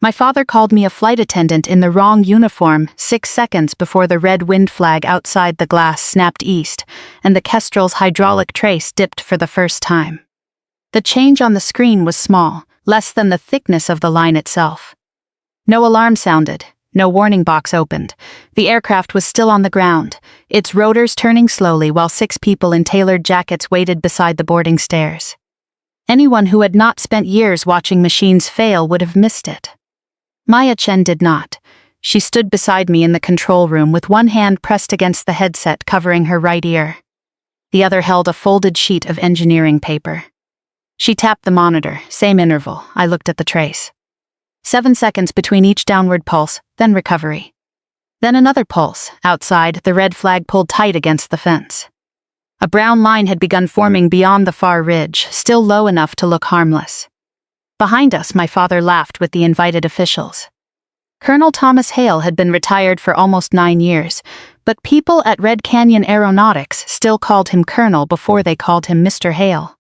My father called me a flight attendant in the wrong uniform 6 seconds before the red wind flag outside the glass snapped east, and the Kestrel's hydraulic trace dipped for the first time. The change on the screen was small, less than the thickness of the line itself. No alarm sounded, no warning box opened. The aircraft was still on the ground, its rotors turning slowly while 6 people in tailored jackets waited beside the boarding stairs. Anyone who had not spent years watching machines fail would have missed it. Maya Chen did not. She stood beside me in the control room with one hand pressed against the headset covering her right ear. The other held a folded sheet of engineering paper. She tapped the monitor, same interval. I looked at the trace. 7 seconds between each downward pulse, then recovery. Then another pulse. Outside, the red flag pulled tight against the fence. A brown line had begun forming beyond the far ridge, still low enough to look harmless. Behind us, my father laughed with the invited officials. Colonel Thomas Hale had been retired for almost 9 years, but people at Red Canyon Aeronautics still called him Colonel before they called him Mr. Hale.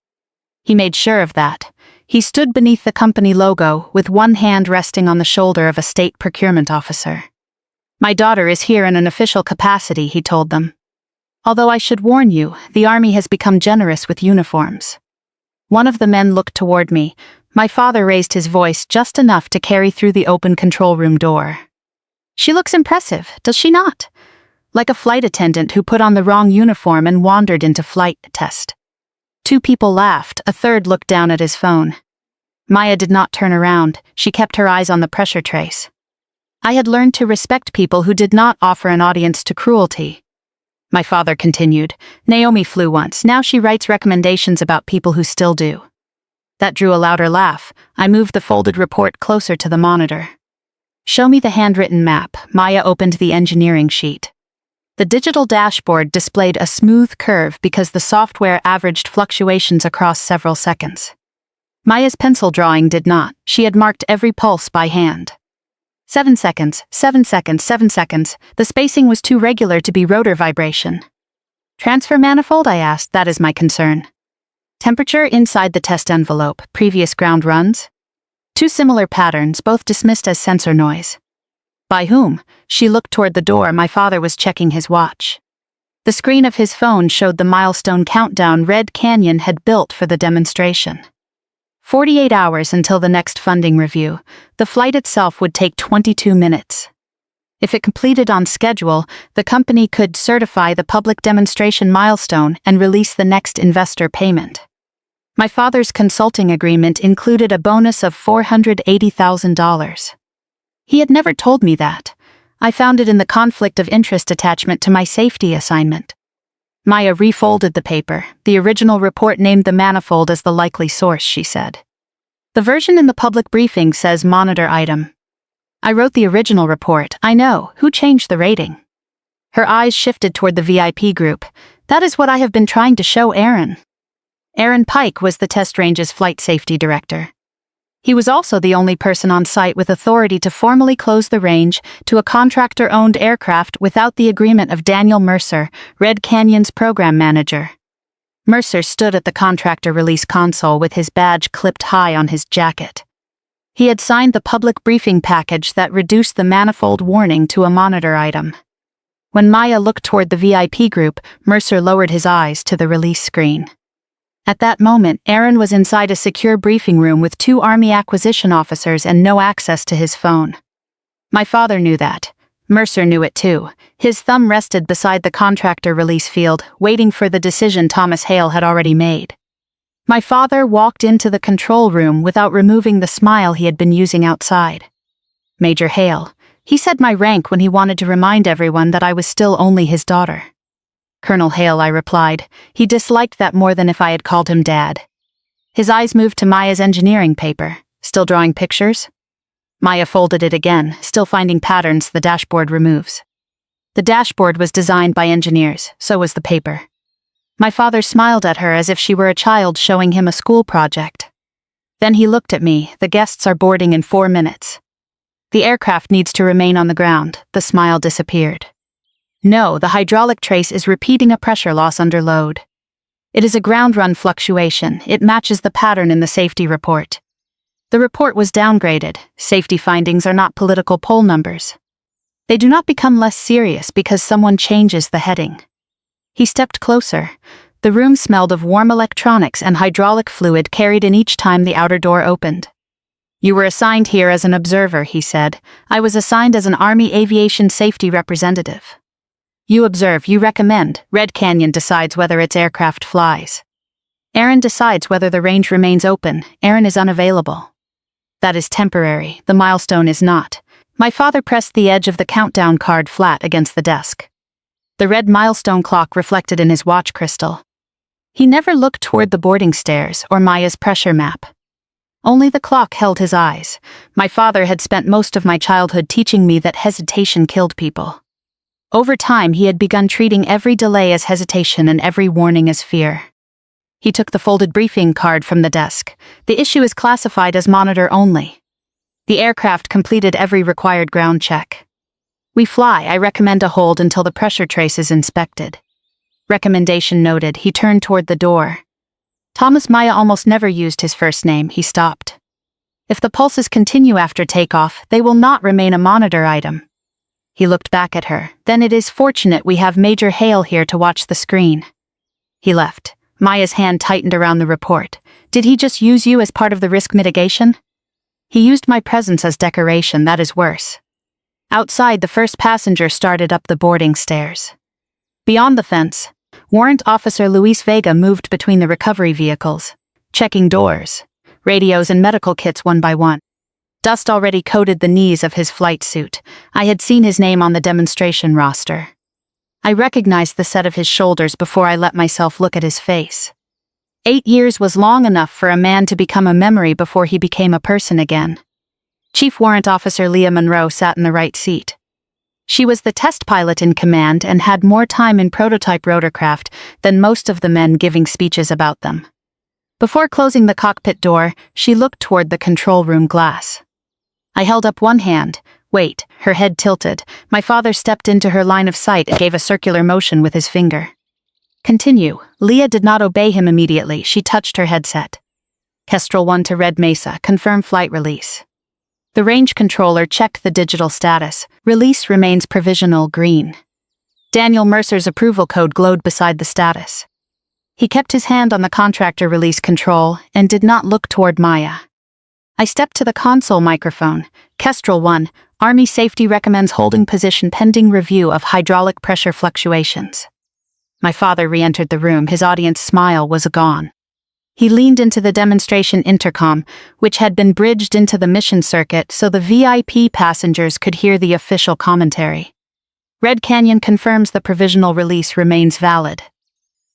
He made sure of that. He stood beneath the company logo, with one hand resting on the shoulder of a state procurement officer. "My daughter is here in an official capacity," he told them. "Although I should warn you, the Army has become generous with uniforms." One of the men looked toward me. My father raised his voice just enough to carry through the open control room door. "She looks impressive, does she not? Like a flight attendant who put on the wrong uniform and wandered into flight test." 2 people laughed, a third looked down at his phone. Maya did not turn around, she kept her eyes on the pressure trace. I had learned to respect people who did not offer an audience to cruelty. My father continued, "Naomi flew once, now she writes recommendations about people who still do." That drew a louder laugh. I moved the folded report closer to the monitor. "Show me the handwritten map." Maya opened the engineering sheet. The digital dashboard displayed a smooth curve because the software averaged fluctuations across several seconds. Maya's pencil drawing did not. She had marked every pulse by hand. 7 seconds, 7 seconds, 7 seconds. The spacing was too regular to be rotor vibration. "Transfer manifold?" I asked. "That is my concern." "Temperature inside the test envelope. Previous ground runs?" 2 similar patterns, both dismissed as sensor noise. "By whom?" She looked toward the door. My father was checking his watch. The screen of his phone showed the milestone countdown Red Canyon had built for the demonstration. 48 hours until the next funding review. The flight itself would take 22 minutes. If it completed on schedule, the company could certify the public demonstration milestone and release the next investor payment. My father's consulting agreement included a bonus of $480,000. He had never told me that. I found it in the conflict of interest attachment to my safety assignment. Maya refolded the paper. The original report named the manifold as the likely source, she said. "The version in the public briefing says monitor item." "I wrote the original report. I know. Who changed the rating?" Her eyes shifted toward the VIP group. "That is what I have been trying to show Aaron." Aaron Pike was the test range's flight safety director. He was also the only person on site with authority to formally close the range to a contractor-owned aircraft without the agreement of Daniel Mercer, Red Canyon's program manager. Mercer stood at the contractor release console with his badge clipped high on his jacket. He had signed the public briefing package that reduced the manifold warning to a monitor item. When Maya looked toward the VIP group, Mercer lowered his eyes to the release screen. At that moment, Aaron was inside a secure briefing room with 2 Army acquisition officers and no access to his phone. My father knew that. Mercer knew it too. His thumb rested beside the contractor release field, waiting for the decision Thomas Hale had already made. My father walked into the control room without removing the smile he had been using outside. "Major Hale." He said my rank when he wanted to remind everyone that I was still only his daughter. "Colonel Hale," I replied. He disliked that more than if I had called him Dad. His eyes moved to Maya's engineering paper. "Still drawing pictures?" Maya folded it again, still finding patterns the dashboard removes. The dashboard was designed by engineers, so was the paper. My father smiled at her as if she were a child showing him a school project. Then he looked at me. "The guests are boarding in 4 minutes. The aircraft needs to remain on the ground." The smile disappeared. "No, the hydraulic trace is repeating a pressure loss under load. It is a ground run fluctuation. It matches the pattern in the safety report." The report was downgraded. Safety findings are not political poll numbers. They do not become less serious because someone changes the heading. He stepped closer. The room smelled of warm electronics and hydraulic fluid carried in each time the outer door opened. "You were assigned here as an observer," he said. "I was assigned as an Army aviation safety representative. You observe, you recommend. Red Canyon decides whether its aircraft flies. Aaron decides whether the range remains open. Aaron is unavailable. That is temporary. The milestone is not." My father pressed the edge of the countdown card flat against the desk. The red milestone clock reflected in his watch crystal. He never looked toward the boarding stairs or Maya's pressure map. Only the clock held his eyes. My father had spent most of my childhood teaching me that hesitation killed people. Over time, he had begun treating every delay as hesitation and every warning as fear. He took the folded briefing card from the desk. "The issue is classified as monitor only. The aircraft completed every required ground check. We fly. I recommend a hold until the pressure trace is inspected." Recommendation noted. He turned toward the door. Thomas Maya almost never used his first name. He stopped. "If the pulses continue after takeoff, they will not remain a monitor item." He looked back at her. "Then it is fortunate we have Major Hale here to watch the screen." He left. Maya's hand tightened around the report. "Did he just use you as part of the risk mitigation?" "He used my presence as decoration. That is worse." Outside, the first passenger started up the boarding stairs. Beyond the fence, Warrant Officer Luis Vega moved between the recovery vehicles, checking doors, radios and medical kits one by one. Dust already coated the knees of his flight suit. I had seen his name on the demonstration roster. I recognized the set of his shoulders before I let myself look at his face. 8 years was long enough for a man to become a memory before he became a person again. Chief Warrant Officer Leah Monroe sat in the right seat. She was the test pilot in command and had more time in prototype rotorcraft than most of the men giving speeches about them. Before closing the cockpit door, she looked toward the control room glass. I held up one hand. "Wait," her head tilted. My father stepped into her line of sight and gave a circular motion with his finger. "Continue." Leah did not obey him immediately. She touched her headset. "Kestrel 1 to Red Mesa, confirm flight release." The range controller checked the digital status. Release remains provisional green. Daniel Mercer's approval code glowed beside the status. He kept his hand on the contractor release control and did not look toward Maya. I stepped to the console microphone. "Kestrel 1, Army Safety recommends holding position pending review of hydraulic pressure fluctuations." My father re-entered the room. His audience smile was gone. He leaned into the demonstration intercom, which had been bridged into the mission circuit so the VIP passengers could hear the official commentary. "Red Canyon confirms the provisional release remains valid.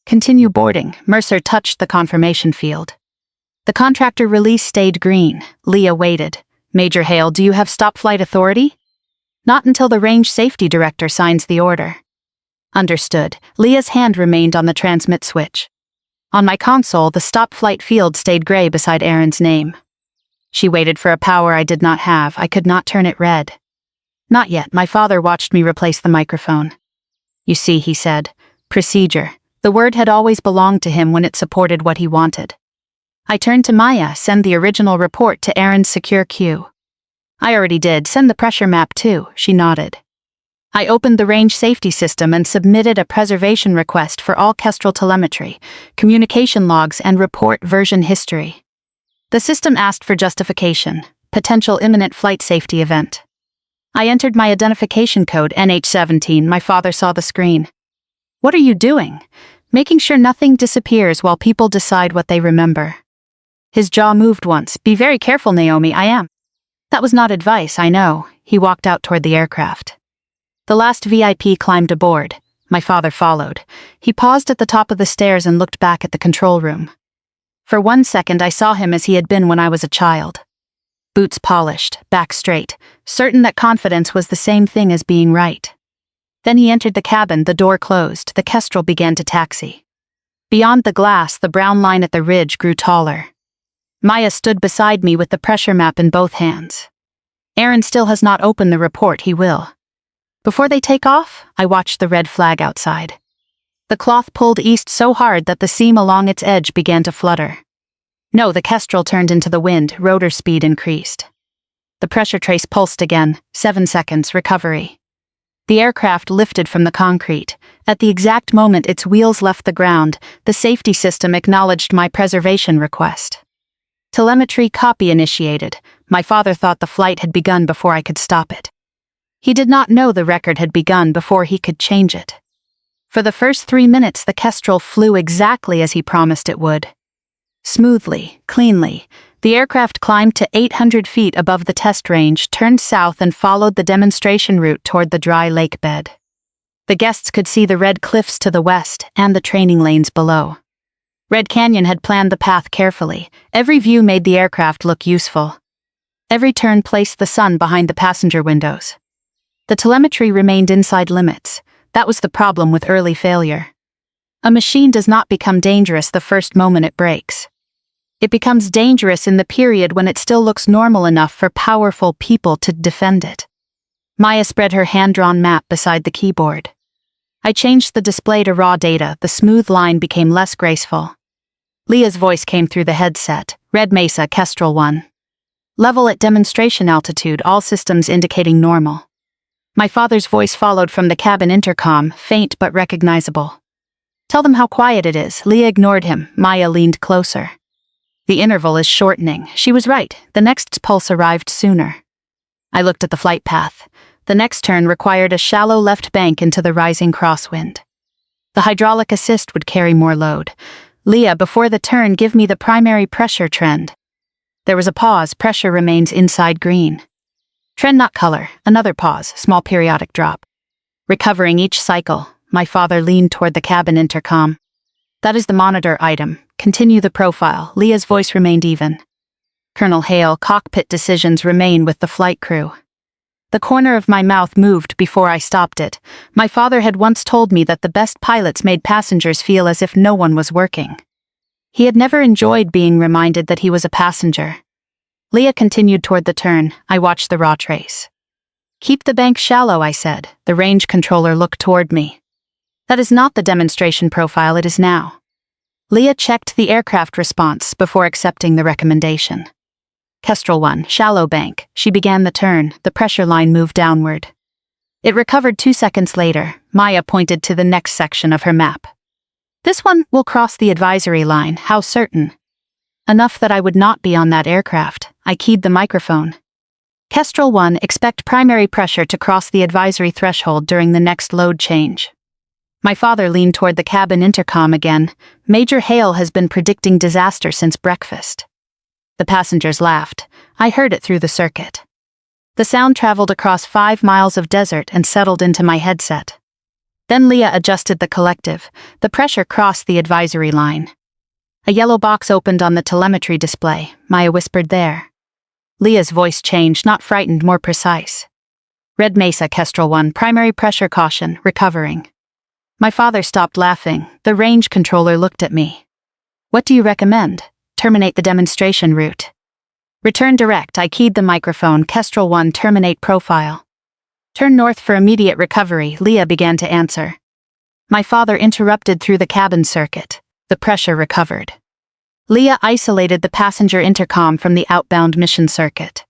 Continue boarding." Mercer touched the confirmation field. The contractor release stayed green. Leah waited. "Major Hale, do you have stop flight authority?" "Not until the range safety director signs the order." "Understood." Leah's hand remained on the transmit switch. On my console, the stop flight field stayed gray beside Aaron's name. She waited for a power I did not have. I could not turn it red. "Not yet." My father watched me replace the microphone. "You see," he said. "Procedure." The word had always belonged to him when it supported what he wanted. I turned to Maya. "Send the original report to Aaron's secure queue." "I already did. Send the pressure map too." She nodded. I opened the range safety system and submitted a preservation request for all Kestrel telemetry, communication logs and report version history. The system asked for justification, potential imminent flight safety event. I entered my identification code, NH17. My father saw the screen. "What are you doing?" "Making sure nothing disappears while people decide what they remember." His jaw moved once. "Be very careful, Naomi, I am." "That was not advice, I know." He walked out toward the aircraft. The last VIP climbed aboard. My father followed. He paused at the top of the stairs and looked back at the control room. For 1 second I saw him as he had been when I was a child. Boots polished, back straight, certain that confidence was the same thing as being right. Then he entered the cabin, the door closed, the Kestrel began to taxi. Beyond the glass, the brown line at the ridge grew taller. Maya stood beside me with the pressure map in both hands. "Aaron still has not opened the report. He will." Before they take off, I watched the red flag outside. The cloth pulled east so hard that the seam along its edge began to flutter. No, the Kestrel turned into the wind, rotor speed increased. The pressure trace pulsed again, 7 seconds, recovery. The aircraft lifted from the concrete. At the exact moment its wheels left the ground, the safety system acknowledged my preservation request. Telemetry copy initiated. My father thought the flight had begun before I could stop it. He did not know the record had begun before he could change it. For the first 3 minutes, the Kestrel flew exactly as he promised it would. Smoothly, cleanly, the aircraft climbed to 800 feet above the test range, turned south and followed the demonstration route toward the dry lake bed. The guests could see the red cliffs to the west and the training lanes below. Red Canyon had planned the path carefully. Every view made the aircraft look useful. Every turn placed the sun behind the passenger windows. The telemetry remained inside limits. That was the problem with early failure. A machine does not become dangerous the first moment it breaks. It becomes dangerous in the period when it still looks normal enough for powerful people to defend it. Maya spread her hand-drawn map beside the keyboard. I changed the display to raw data. The smooth line became less graceful. Leah's voice came through the headset. Red Mesa, Kestrel 1. Level at demonstration altitude, all systems indicating normal. My father's voice followed from the cabin intercom, faint but recognizable. Tell them how quiet it is. Leah ignored him. Maya leaned closer. The interval is shortening. She was right. The next pulse arrived sooner. I looked at the flight path. The next turn required a shallow left bank into the rising crosswind. The hydraulic assist would carry more load. Leah, before the turn, give me the primary pressure trend. There was a pause. Pressure remains inside green. Trend not color. Another pause. Small periodic drop. Recovering each cycle. My father leaned toward the cabin intercom. That is the monitor item. Continue the profile. Leah's voice remained even. Colonel Hale, cockpit decisions remain with the flight crew. The corner of my mouth moved before I stopped it. My father had once told me that the best pilots made passengers feel as if no one was working. He had never enjoyed being reminded that he was a passenger. Leah continued toward the turn. I watched the raw trace. Keep the bank shallow, I said. The range controller looked toward me. That is not the demonstration profile, it is now. Leah checked the aircraft response before accepting the recommendation. Kestrel 1, shallow bank. She began the turn. The pressure line moved downward. It recovered 2 seconds later. Maya pointed to the next section of her map. This one will cross the advisory line. How certain? Enough that I would not be on that aircraft. I keyed the microphone. Kestrel 1, expect primary pressure to cross the advisory threshold during the next load change. My father leaned toward the cabin intercom again. Major Hale has been predicting disaster since breakfast. The passengers laughed. I heard it through the circuit. The sound traveled across 5 miles of desert and settled into my headset. Then Leah adjusted the collective. The pressure crossed the advisory line. A yellow box opened on the telemetry display. Maya whispered there. Leah's voice changed, not frightened, more precise. Red Mesa, Kestrel 1, primary pressure caution, recovering. My father stopped laughing. The range controller looked at me. What do you recommend? Terminate the demonstration route. Return direct. I keyed the microphone. Kestrel 1, terminate profile. Turn north for immediate recovery. Leah began to answer. My father interrupted through the cabin circuit. The pressure recovered. Leah isolated the passenger intercom from the outbound mission circuit.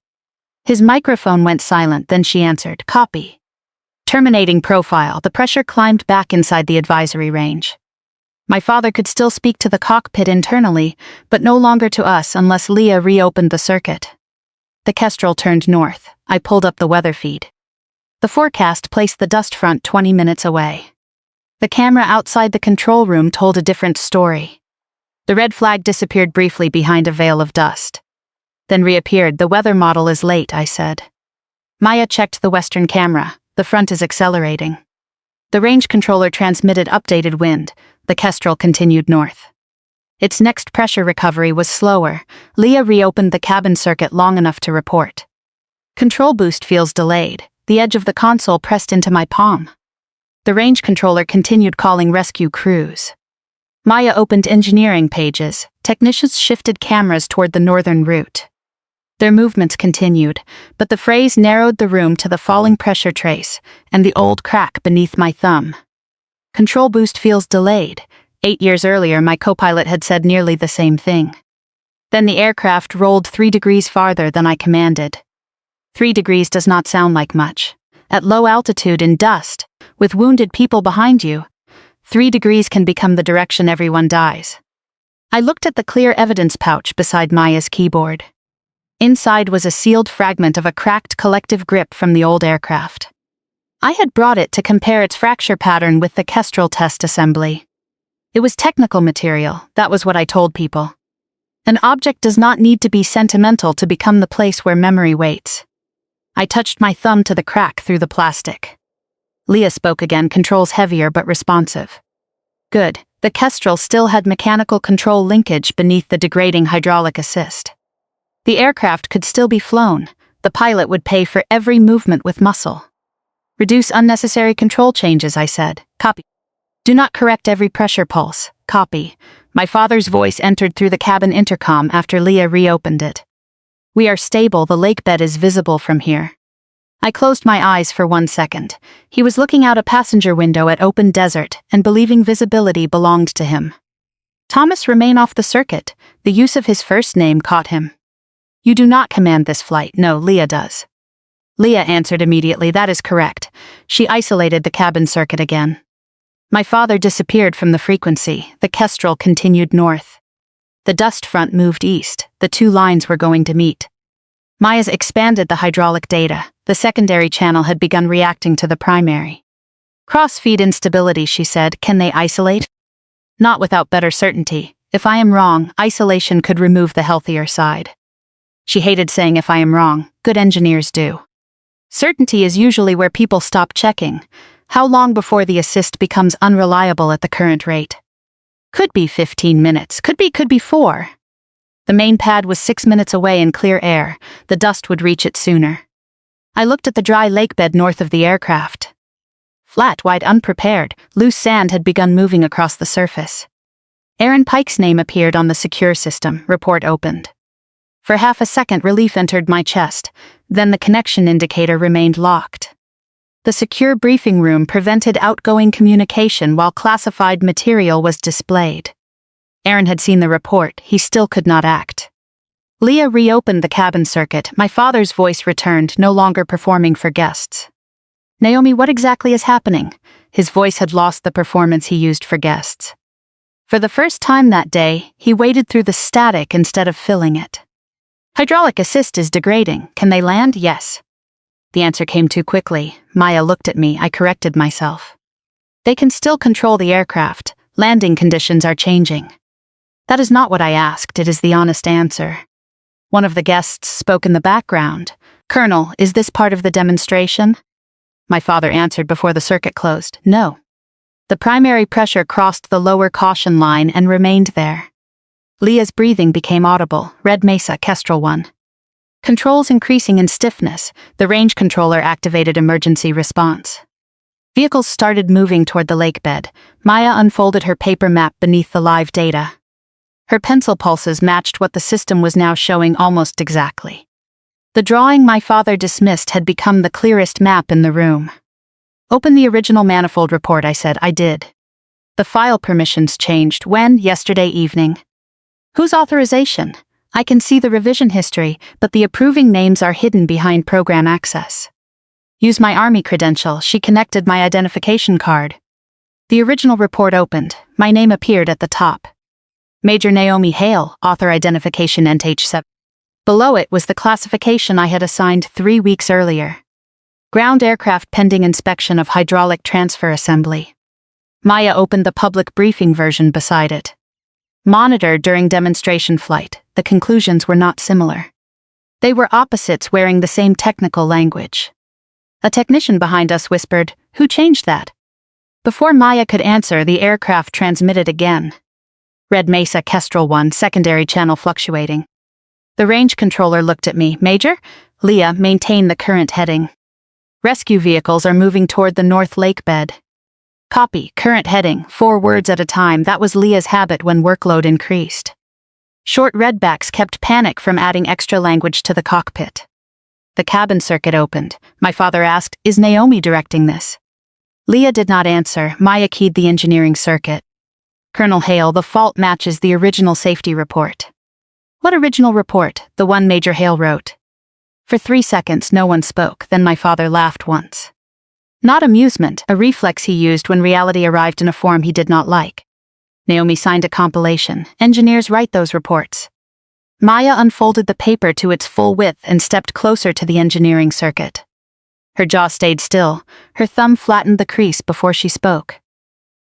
His microphone went silent, then she answered, copy. Terminating profile. The pressure climbed back inside the advisory range. My father could still speak to the cockpit internally, but no longer to us unless Leah reopened the circuit. The Kestrel turned north. I pulled up the weather feed. The forecast placed the dust front 20 minutes away. The camera outside the control room told a different story. The red flag disappeared briefly behind a veil of dust. Then reappeared. The weather model is late, I said. Maya checked the western camera. The front is accelerating. The range controller transmitted updated wind. The Kestrel continued north. Its next pressure recovery was slower. Leah reopened the cabin circuit long enough to report. Control boost feels delayed. The edge of the console pressed into my palm. The range controller continued calling rescue crews. Maya opened engineering pages. Technicians shifted cameras toward the northern route. Their movements continued, but the phrase narrowed the room to the falling pressure trace and the old crack beneath my thumb. Control boost feels delayed. 8 years earlier, my co-pilot had said nearly the same thing. Then the aircraft rolled 3 degrees farther than I commanded. 3 degrees does not sound like much. At low altitude in dust, with wounded people behind you, 3 degrees can become the direction everyone dies. I looked at the clear evidence pouch beside Maya's keyboard. Inside was a sealed fragment of a cracked collective grip from the old aircraft. I had brought it to compare its fracture pattern with the Kestrel test assembly. It was technical material, that was what I told people. An object does not need to be sentimental to become the place where memory waits. I touched my thumb to the crack through the plastic. Leah spoke again, controls heavier but responsive. Good, the Kestrel still had mechanical control linkage beneath the degrading hydraulic assist. The aircraft could still be flown, the pilot would pay for every movement with muscle. Reduce unnecessary control changes, I said. Copy. Do not correct every pressure pulse. Copy. My father's voice entered through the cabin intercom after Leah reopened it. We are stable, the lake bed is visible from here. I closed my eyes for 1 second. He was looking out a passenger window at open desert and believing visibility belonged to him. Thomas, remain off the circuit. The use of his first name caught him. You do not command this flight. No, Leah does. Leah answered immediately, that is correct. She isolated the cabin circuit again. My father disappeared from the frequency. The Kestrel continued north. The dust front moved east. The 2 lines were going to meet. Maya's expanded the hydraulic data. The secondary channel had begun reacting to the primary. Cross-feed instability, she said. Can they isolate? Not without better certainty. If I am wrong, isolation could remove the healthier side. She hated saying if I am wrong. Good engineers do. Certainty is usually where people stop checking. How long before the assist becomes unreliable at the current rate? Could be 15 minutes, could be 4. The main pad was 6 minutes away in clear air. The dust would reach it sooner. I looked at the dry lake bed north of the aircraft. Flat, wide, unprepared, loose sand had begun moving across the surface. Aaron Pike's name appeared on the secure system. Report opened. For half a second, relief entered my chest. Then the connection indicator remained locked. The secure briefing room prevented outgoing communication while classified material was displayed. Aaron had seen the report. He still could not act. Leah reopened the cabin circuit. My father's voice returned, no longer performing for guests. Naomi, what exactly is happening? His voice had lost the performance he used for guests. For the first time that day, he waded through the static instead of filling it. Hydraulic assist is degrading. Can they land? Yes. The answer came too quickly. Maya looked at me. I corrected myself. They can still control the aircraft. Landing conditions are changing. That is not what I asked. It is the honest answer. One of the guests spoke in the background. Colonel, is this part of the demonstration? My father answered before the circuit closed. No. The primary pressure crossed the lower caution line and remained there. Leah's breathing became audible. Red Mesa, Kestrel 1. Controls increasing in stiffness. The range controller activated emergency response. Vehicles started moving toward the lake bed. Maya unfolded her paper map beneath the live data. Her pencil pulses matched what the system was now showing almost exactly. The drawing my father dismissed had become the clearest map in the room. Open the original manifold report, I said. I did. The file permissions changed. When? Yesterday evening. Whose authorization? I can see the revision history, but the approving names are hidden behind program access. Use my Army credential. She connected my identification card. The original report opened. My name appeared at the top. Major Naomi Hale, author identification NH7. Below it was the classification I had assigned 3 weeks earlier. Ground aircraft pending inspection of hydraulic transfer assembly. Maya opened the public briefing version beside it. Monitored during demonstration flight, the conclusions were not similar. They were opposites wearing the same technical language. A technician behind us whispered, "Who changed that?" Before Maya could answer, the aircraft transmitted again. Red Mesa, Kestrel 1, secondary channel fluctuating. The range controller looked at me. Major? Leah, maintain the current heading. Rescue vehicles are moving toward the North Lake bed. Copy, current heading, 4 words at a time. That was Leah's habit when workload increased. Short redbacks kept panic from adding extra language to the cockpit. The cabin circuit opened. My father asked, "Is Naomi directing this?" Leah did not answer. Maya keyed the engineering circuit. Colonel Hale, the fault matches the original safety report. What original report? The one Major Hale wrote. For 3 seconds no one spoke, then my father laughed once. Not amusement, a reflex he used when reality arrived in a form he did not like. Naomi signed a compilation. Engineers write those reports. Maya unfolded the paper to its full width and stepped closer to the engineering circuit. Her jaw stayed still, her thumb flattened the crease before she spoke.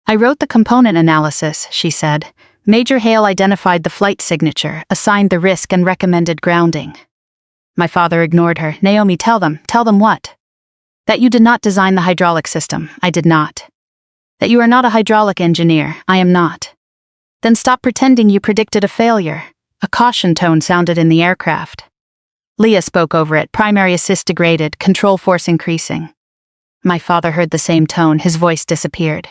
I wrote the component analysis, she said. Major Hale identified the flight signature, assigned the risk and recommended grounding. My father ignored her. Naomi, tell them what? That you did not design the hydraulic system. I did not. That you are not a hydraulic engineer. I am not. Then stop pretending you predicted a failure. A caution tone sounded in the aircraft. Leah spoke over it. Primary assist degraded, control force increasing. My father heard the same tone. His voice disappeared.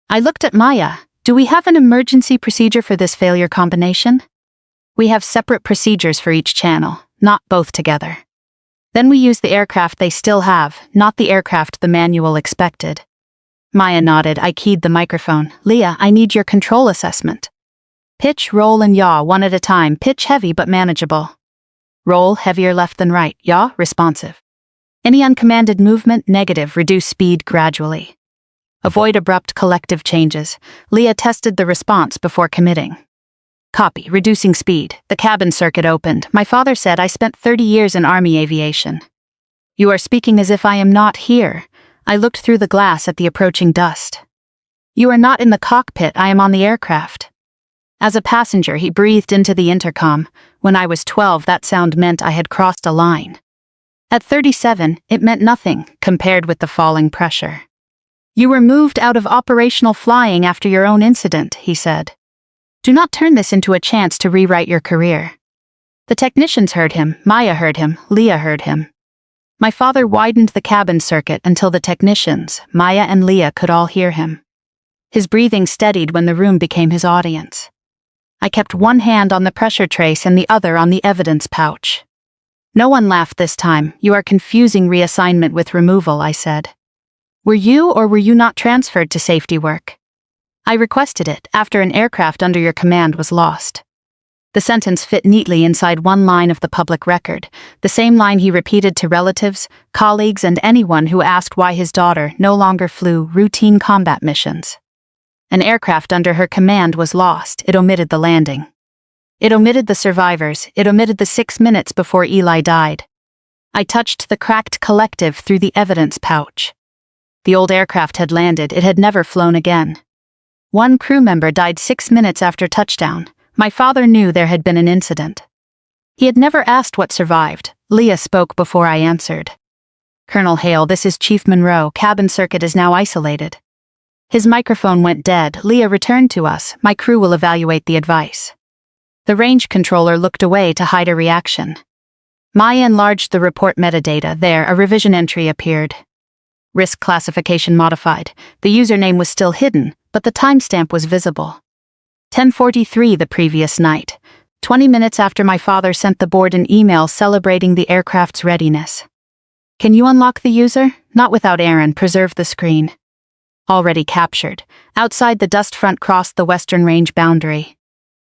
I looked at Maya. Do we have an emergency procedure for this failure combination? We have separate procedures for each channel, not both together. Then we use the aircraft they still have, not the aircraft the manual expected. Maya nodded. I keyed the microphone. Leah, I need your control assessment. Pitch, roll, and yaw, one at a time. Pitch heavy but manageable. Roll, heavier left than right. Yaw, responsive. Any uncommanded movement, negative. Reduce speed gradually. Avoid abrupt collective changes. Leah tested the response before committing. Copy, reducing speed. The cabin circuit opened. My father said I spent 30 years in Army aviation. You are speaking as if I am not here. I looked through the glass at the approaching dust. You are not in the cockpit. I am on the aircraft. As a passenger, he breathed into the intercom. When I was 12, that sound meant I had crossed a line. At 37, it meant nothing compared with the falling pressure. You were moved out of operational flying after your own incident, he said. Do not turn this into a chance to rewrite your career. The technicians heard him, Maya heard him, Leah heard him. My father widened the cabin circuit until the technicians, Maya and Leah, could all hear him. His breathing steadied when the room became his audience. I kept one hand on the pressure trace and the other on the evidence pouch. No one laughed this time. You are confusing reassignment with removal, I said. Were you or were you not transferred to safety work? I requested it after an aircraft under your command was lost. The sentence fit neatly inside one line of the public record, the same line he repeated to relatives, colleagues, and anyone who asked why his daughter no longer flew routine combat missions. An aircraft under her command was lost. It omitted the landing. It omitted the survivors. It omitted the 6 minutes before Eli died. I touched the cracked collective through the evidence pouch. The old aircraft had landed. It had never flown again. One crew member died 6 minutes after touchdown. My father knew there had been an incident. He had never asked what survived. Leah spoke before I answered. Colonel Hale, this is Chief Monroe. Cabin circuit is now isolated. His microphone went dead. Leah returned to us. My crew will evaluate the advice. The range controller looked away to hide a reaction. Maya enlarged the report metadata. There, a revision entry appeared. Risk classification modified. The username was still hidden, but the timestamp was visible. 10:43 the previous night, 20 minutes after my father sent the board an email celebrating the aircraft's readiness. Can you unlock the user? Not without Aaron. Preserve the screen. Already captured. Outside, the dust front crossed the western range boundary.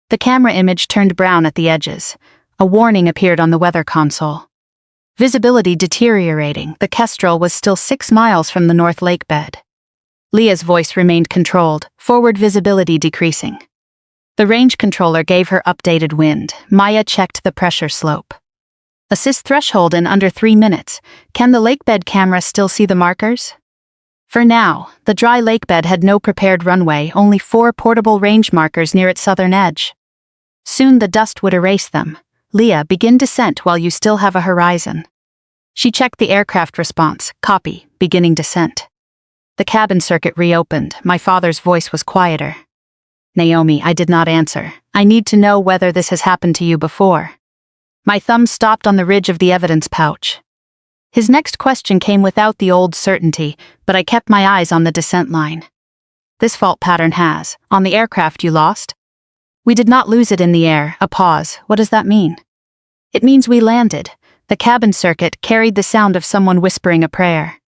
The camera image turned brown at the edges. A warning appeared on the weather console. Visibility deteriorating. The Kestrel was still 6 miles from the North Lake bed. Leah's voice remained controlled, forward visibility decreasing. The range controller gave her updated wind. Maya checked the pressure slope. Assist threshold in under 3 minutes. Can the lakebed camera still see the markers? For now, the dry lakebed had no prepared runway, only 4 portable range markers near its southern edge. Soon the dust would erase them. Leah, begin descent while you still have a horizon. She checked the aircraft response. Copy, beginning descent. The cabin circuit reopened. My father's voice was quieter. Naomi, I did not answer. I need to know whether this has happened to you before. My thumb stopped on the ridge of the evidence pouch. His next question came without the old certainty, but I kept my eyes on the descent line. This fault pattern has. On the aircraft you lost? We did not lose it in the air. A pause. What does that mean? It means we landed. The cabin circuit carried the sound of someone whispering a prayer.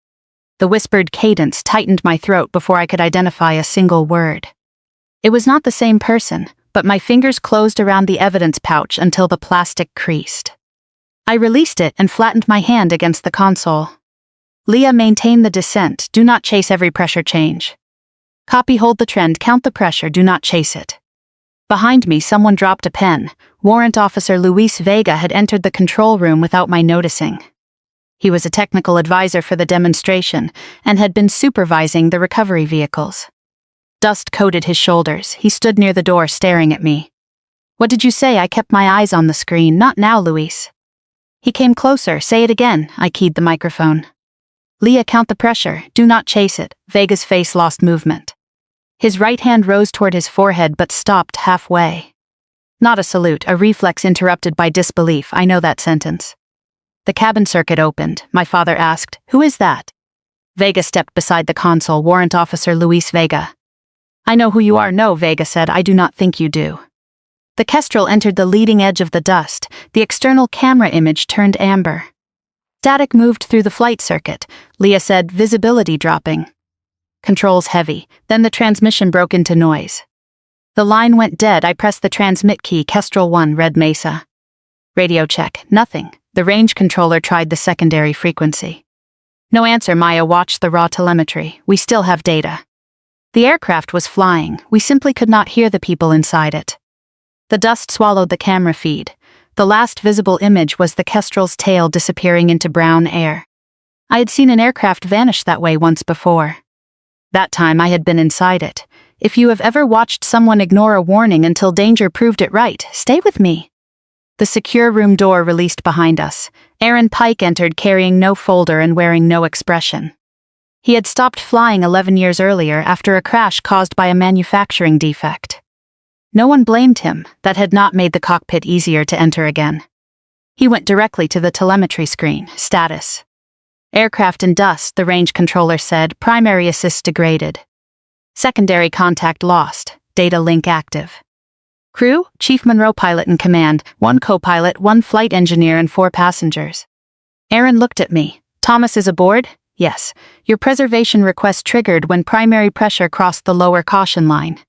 The whispered cadence tightened my throat before I could identify a single word. It was not the same person, but my fingers closed around the evidence pouch until the plastic creased. I released it and flattened my hand against the console. Leah, maintain the descent, do not chase every pressure change. Copy, hold the trend, count the pressure, do not chase it. Behind me, someone dropped a pen. Warrant Officer Luis Vega had entered the control room without my noticing. He was a technical advisor for the demonstration and had been supervising the recovery vehicles. Dust coated his shoulders. He stood near the door staring at me. What did you say? I kept my eyes on the screen. Not now, Luis. He came closer. Say it again. I keyed the microphone. Leah, count the pressure. Do not chase it. Vega's face lost movement. His right hand rose toward his forehead but stopped halfway. Not a salute, a reflex interrupted by disbelief. I know that sentence. The cabin circuit opened. My father asked, "Who is that?" Vega stepped beside the console. Warrant Officer Luis Vega. I know who you are. No, Vega said. I do not think you do. The Kestrel entered the leading edge of the dust. The external camera image turned amber. Static moved through the flight circuit. Leah said, visibility dropping. Controls heavy. Then the transmission broke into noise. The line went dead. I pressed the transmit key. Kestrel 1, Red Mesa. Radio check. Nothing. The range controller tried the secondary frequency. No answer. Maya watched the raw telemetry. We still have data. The aircraft was flying. We simply could not hear the people inside it. The dust swallowed the camera feed. The last visible image was the Kestrel's tail disappearing into brown air. I had seen an aircraft vanish that way once before. That time I had been inside it. If you have ever watched someone ignore a warning until danger proved it right, stay with me. The secure room door released behind us. Aaron Pike entered carrying no folder and wearing no expression. He had stopped flying 11 years earlier after a crash caused by a manufacturing defect. No one blamed him. That had not made the cockpit easier to enter again. He went directly to the telemetry screen. Status. Aircraft in dust, the range controller said. Primary assist degraded. Secondary contact lost. Data link active. Crew, Chief Monroe pilot in command, 1 co-pilot, 1 flight engineer and 4 passengers. Aaron looked at me. Thomas is aboard? Yes. Your preservation request triggered when primary pressure crossed the lower caution line.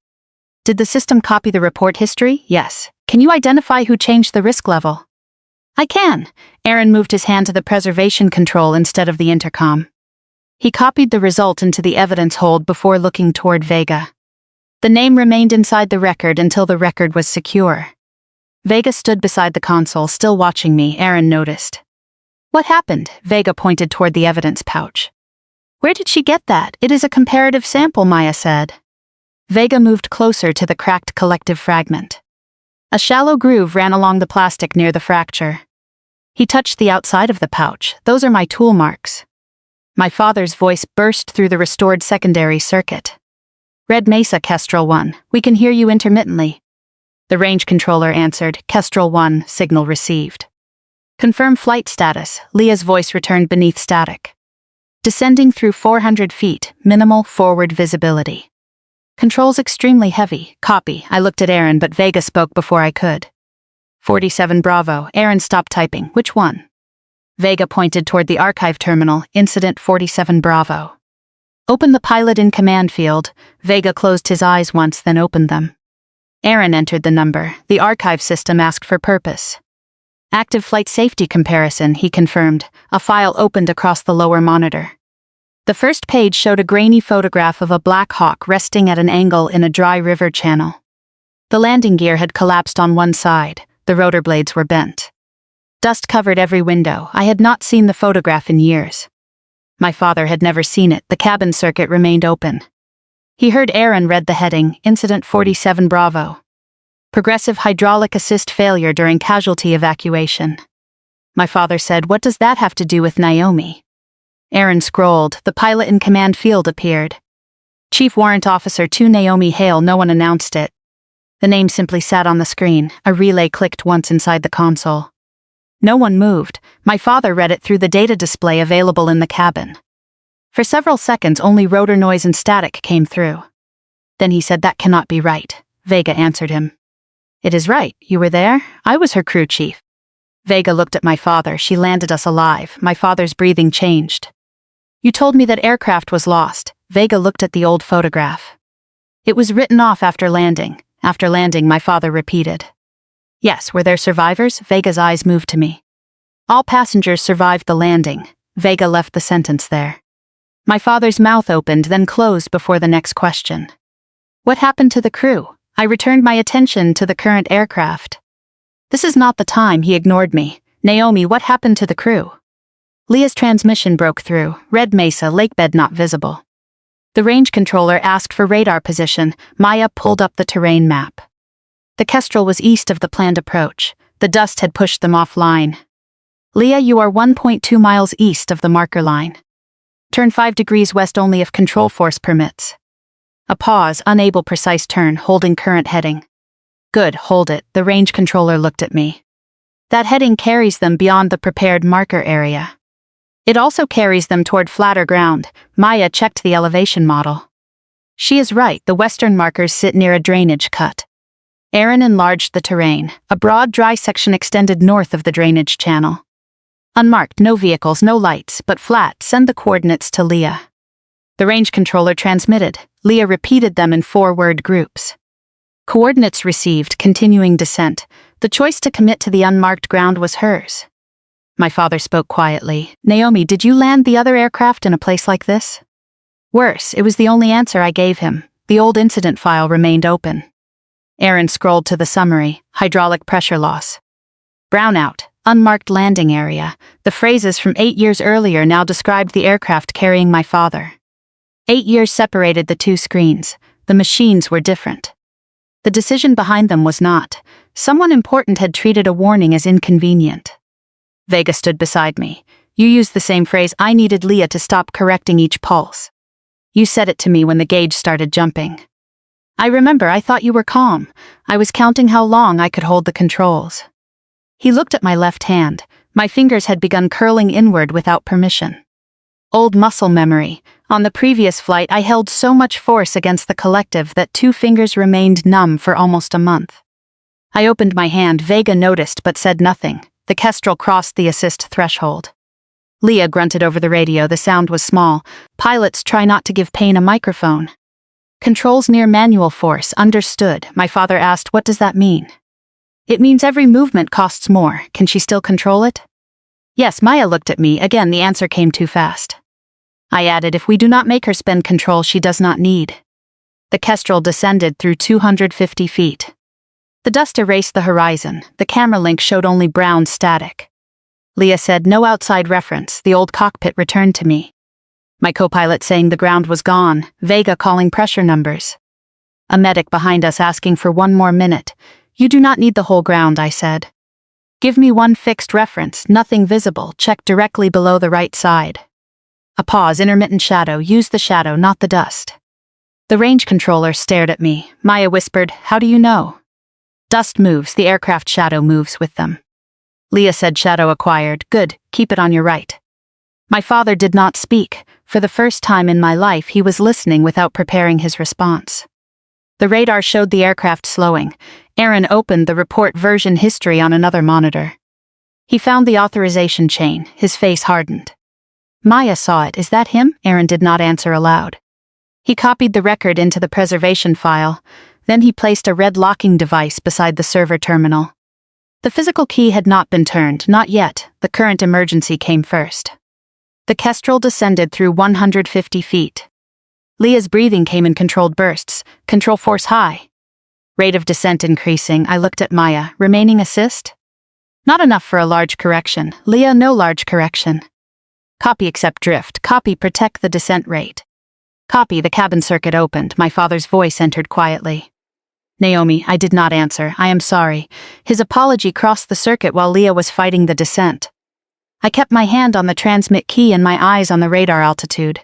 Did the system copy the report history? Yes. Can you identify who changed the risk level? I can. Aaron moved his hand to the preservation control instead of the intercom. He copied the result into the evidence hold before looking toward Vega. The name remained inside the record until the record was secure. Vega stood beside the console, still watching me. Aaron noticed. What happened? Vega pointed toward the evidence pouch. Where did she get that? It is a comparative sample, Maya said. Vega moved closer to the cracked collective fragment. A shallow groove ran along the plastic near the fracture. He touched the outside of the pouch. Those are my tool marks. My father's voice burst through the restored secondary circuit. Red Mesa, Kestrel 1. We can hear you intermittently. The range controller answered. Kestrel 1, signal received. Confirm flight status. Leah's voice returned beneath static. Descending through 400 feet, minimal forward visibility. Controls extremely heavy. Copy. I looked at Aaron, but Vega spoke before I could. 47 Bravo. Aaron stopped typing. Which one? Vega pointed toward the archive terminal. Incident 47 Bravo. Open the pilot in command field. Vega closed his eyes once, then opened them. Aaron entered the number. The archive system asked for purpose. Active flight safety comparison, he confirmed. A file opened across the lower monitor. The first page showed a grainy photograph of a Black Hawk resting at an angle in a dry river channel. The landing gear had collapsed on one side. The rotor blades were bent. Dust covered every window. I had not seen the photograph in years. My father had never seen it. The cabin circuit remained open. He heard Aaron read the heading, Incident 47 Bravo. Progressive hydraulic assist failure during casualty evacuation. My father said, what does that have to do with Naomi? Aaron scrolled. The pilot in command field appeared. Chief Warrant Officer 2 Naomi Hale. No one announced it. The name simply sat on the screen. A relay clicked once inside the console. No one moved. My father read it through the data display available in the cabin. For several seconds only rotor noise and static came through. Then he said, that cannot be right. Vega answered him. It is right. You were there? I was her crew chief. Vega looked at my father. She landed us alive. My father's breathing changed. You told me that aircraft was lost. Vega looked at the old photograph. It was written off after landing. After landing, my father repeated. Yes, were there survivors? Vega's eyes moved to me. All passengers survived the landing. Vega left the sentence there. My father's mouth opened, then closed before the next question. What happened to the crew? I returned my attention to the current aircraft. This is not the time, he ignored me. Naomi, what happened to the crew? Leah's transmission broke through. Red Mesa, lakebed not visible. The range controller asked for radar position. Maya pulled up the terrain map. The Kestrel was east of the planned approach. The dust had pushed them offline. Leah, you are 1.2 miles east of the marker line. Turn 5 degrees west only if control force permits. A pause, unable precise turn, holding current heading. Good, hold it. The range controller looked at me. That heading carries them beyond the prepared marker area. It also carries them toward flatter ground. Maya checked the elevation model. She is right, the western markers sit near a drainage cut. Aaron enlarged the terrain. A broad, dry section extended north of the drainage channel. Unmarked, no vehicles, no lights, but flat. Send the coordinates to Leah. The range controller transmitted. Leah repeated them in 4-word groups. Coordinates received, continuing descent. The choice to commit to the unmarked ground was hers. My father spoke quietly. Naomi, did you land the other aircraft in a place like this? Worse, it was the only answer I gave him. The old incident file remained open. Aaron scrolled to the summary. Hydraulic pressure loss. Brownout. Unmarked landing area. The phrases from 8 years earlier now described the aircraft carrying my father. 8 years separated the two screens. The machines were different. The decision behind them was not. Someone important had treated a warning as inconvenient. Vega stood beside me. You used the same phrase. I needed Leah to stop correcting each pulse. You said it to me when the gauge started jumping. I remember, I thought you were calm. I was counting how long I could hold the controls. He looked at my left hand. My fingers had begun curling inward without permission. Old muscle memory. On the previous flight, I held so much force against the collective that 2 fingers remained numb for almost a month. I opened my hand. Vega noticed but said nothing. The Kestrel crossed the assist threshold. Leah grunted over the radio. The sound was small. Pilots try not to give pain a microphone. Controls near manual force. Understood. My father asked, what does that mean? It means every movement costs more. Can she still control it? Yes, Maya looked at me. Again, the answer came too fast. I added, if we do not make her spend control she does not need. The Kestrel descended through 250 feet. The dust erased the horizon. The camera link showed only brown static. Leah said, no outside reference. The old cockpit returned to me. My co-pilot saying the ground was gone. Vega calling pressure numbers. A medic behind us asking for 1 more minute. You do not need the whole ground, I said. Give me 1 fixed reference, nothing visible. Check directly below the right side. A pause, intermittent shadow. Use the shadow, not the dust. The range controller stared at me. Maya whispered, how do you know? Dust moves, the aircraft shadow moves with them. Leah said shadow acquired. Good, keep it on your right. My father did not speak. For the first time in my life, he was listening without preparing his response. The radar showed the aircraft slowing. Aaron opened the report version history on another monitor. He found the authorization chain. His face hardened. Maya saw it. Is that him? Aaron did not answer aloud. He copied the record into the preservation file. Then he placed a red locking device beside the server terminal. The physical key had not been turned, not yet. The current emergency came first. The Kestrel descended through 150 feet. Leah's breathing came in controlled bursts. Control force high. Rate of descent increasing. I looked at Maya. Remaining assist? Not enough for a large correction. Leah, no large correction. Copy accept drift. Copy protect the descent rate. Copy. The cabin circuit opened. My father's voice entered quietly. Naomi, I did not answer. I am sorry. His apology crossed the circuit while Leah was fighting the descent. I kept my hand on the transmit key and my eyes on the radar altitude.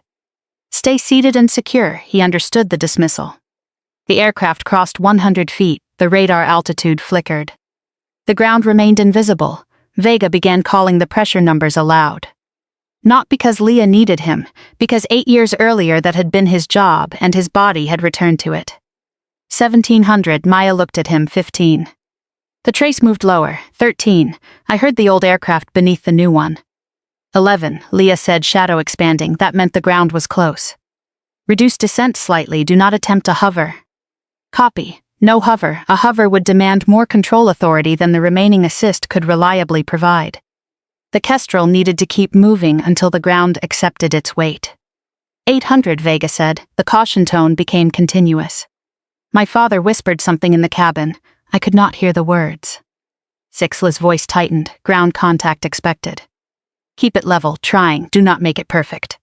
Stay seated and secure. He understood the dismissal. The aircraft crossed 100 feet. The radar altitude flickered. The ground remained invisible. Vega began calling the pressure numbers aloud. Not because Leah needed him, because 8 years earlier that had been his job and his body had returned to it. 1700, Maya looked at him. 15. The trace moved lower. 13. I heard the old aircraft beneath the new one. 11. Leah said, shadow expanding. That meant the ground was close. Reduce descent slightly. Do not attempt to hover. Copy. No hover. A hover would demand more control authority than the remaining assist could reliably provide. The Kestrel needed to keep moving until the ground accepted its weight. 800, Vega said. The caution tone became continuous. My father whispered something in the cabin. I could not hear the words. Sixla's voice tightened. Ground contact expected. Keep it level, trying, do not make it perfect.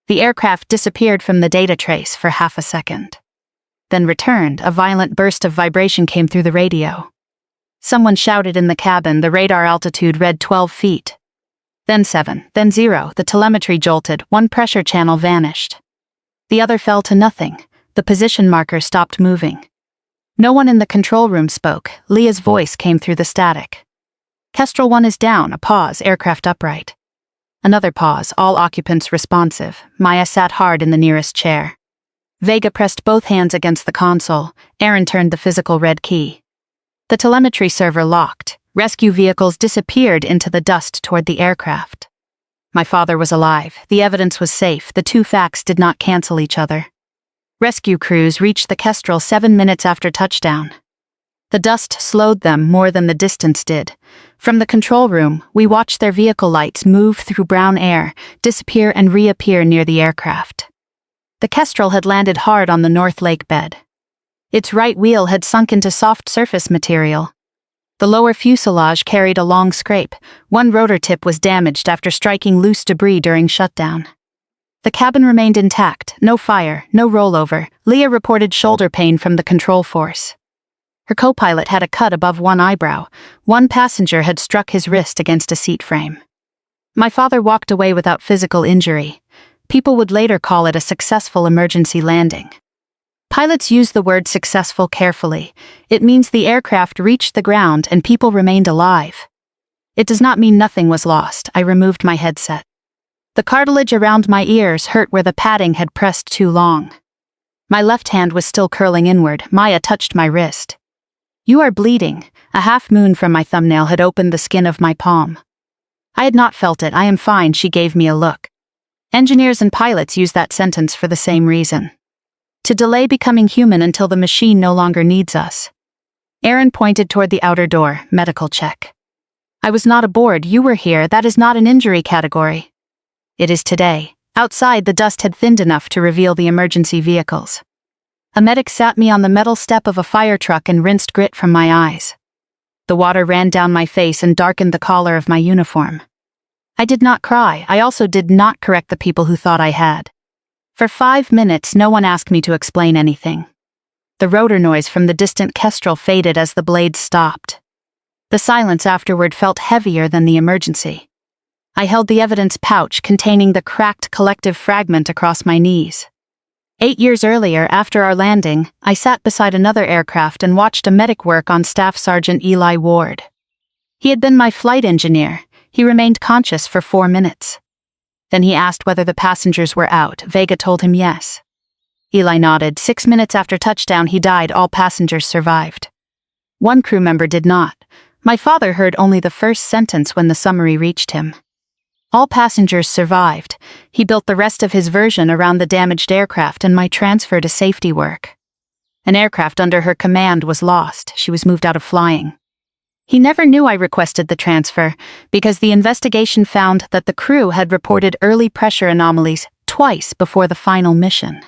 The aircraft disappeared from the data trace for half a second. Then returned. A violent burst of vibration came through the radio. Someone shouted in the cabin. The radar altitude read 12 feet. Then 7, then 0. The telemetry jolted. One pressure channel vanished. The other fell to nothing. The position marker stopped moving. No one in the control room spoke. Leah's voice came through the static. Kestrel 1 is down. A pause. Aircraft upright. Another pause. All occupants responsive. Maya sat hard in the nearest chair. Vega pressed both hands against the console. Aaron turned the physical red key. The telemetry server locked. Rescue vehicles disappeared into the dust toward the aircraft. My father was alive. The evidence was safe. The two facts did not cancel each other. Rescue crews reached the Kestrel 7 minutes after touchdown. The dust slowed them more than the distance did. From the control room, we watched their vehicle lights move through brown air, disappear and reappear near the aircraft. The Kestrel had landed hard on the North Lake bed. Its right wheel had sunk into soft surface material. The lower fuselage carried a long scrape. One rotor tip was damaged after striking loose debris during shutdown. The cabin remained intact. No fire, no rollover. Leah reported shoulder pain from the control force. Her co-pilot had a cut above one eyebrow. One passenger had struck his wrist against a seat frame. My father walked away without physical injury. People would later call it a successful emergency landing. Pilots use the word successful carefully. It means the aircraft reached the ground and people remained alive. It does not mean nothing was lost. I removed my headset. The cartilage around my ears hurt where the padding had pressed too long. My left hand was still curling inward. Maya touched my wrist. You are bleeding. A half moon from my thumbnail had opened the skin of my palm. I had not felt it. I am fine, she gave me a look. Engineers and pilots use that sentence for the same reason. To delay becoming human until the machine no longer needs us. Aaron pointed toward the outer door. Medical check. I was not aboard. You were here. That is not an injury category. It is today. Outside, the dust had thinned enough to reveal the emergency vehicles. A medic sat me on the metal step of a fire truck and rinsed grit from my eyes. The water ran down my face and darkened the collar of my uniform. I did not cry. I also did not correct the people who thought I had. For 5 minutes, no one asked me to explain anything. The rotor noise from the distant Kestrel faded as the blades stopped. The silence afterward felt heavier than the emergency. I held the evidence pouch containing the cracked collective fragment across my knees. 8 years earlier, after our landing, I sat beside another aircraft and watched a medic work on Staff Sergeant Eli Ward. He had been my flight engineer. He remained conscious for 4 minutes. Then he asked whether the passengers were out. Vega told him yes. Eli nodded. 6 minutes after touchdown, he died. All passengers survived. One crew member did not. My father heard only the first sentence when the summary reached him. All passengers survived. He built the rest of his version around the damaged aircraft and my transfer to safety work. An aircraft under her command was lost. She was moved out of flying. He never knew I requested the transfer, because the investigation found that the crew had reported early pressure anomalies twice before the final mission.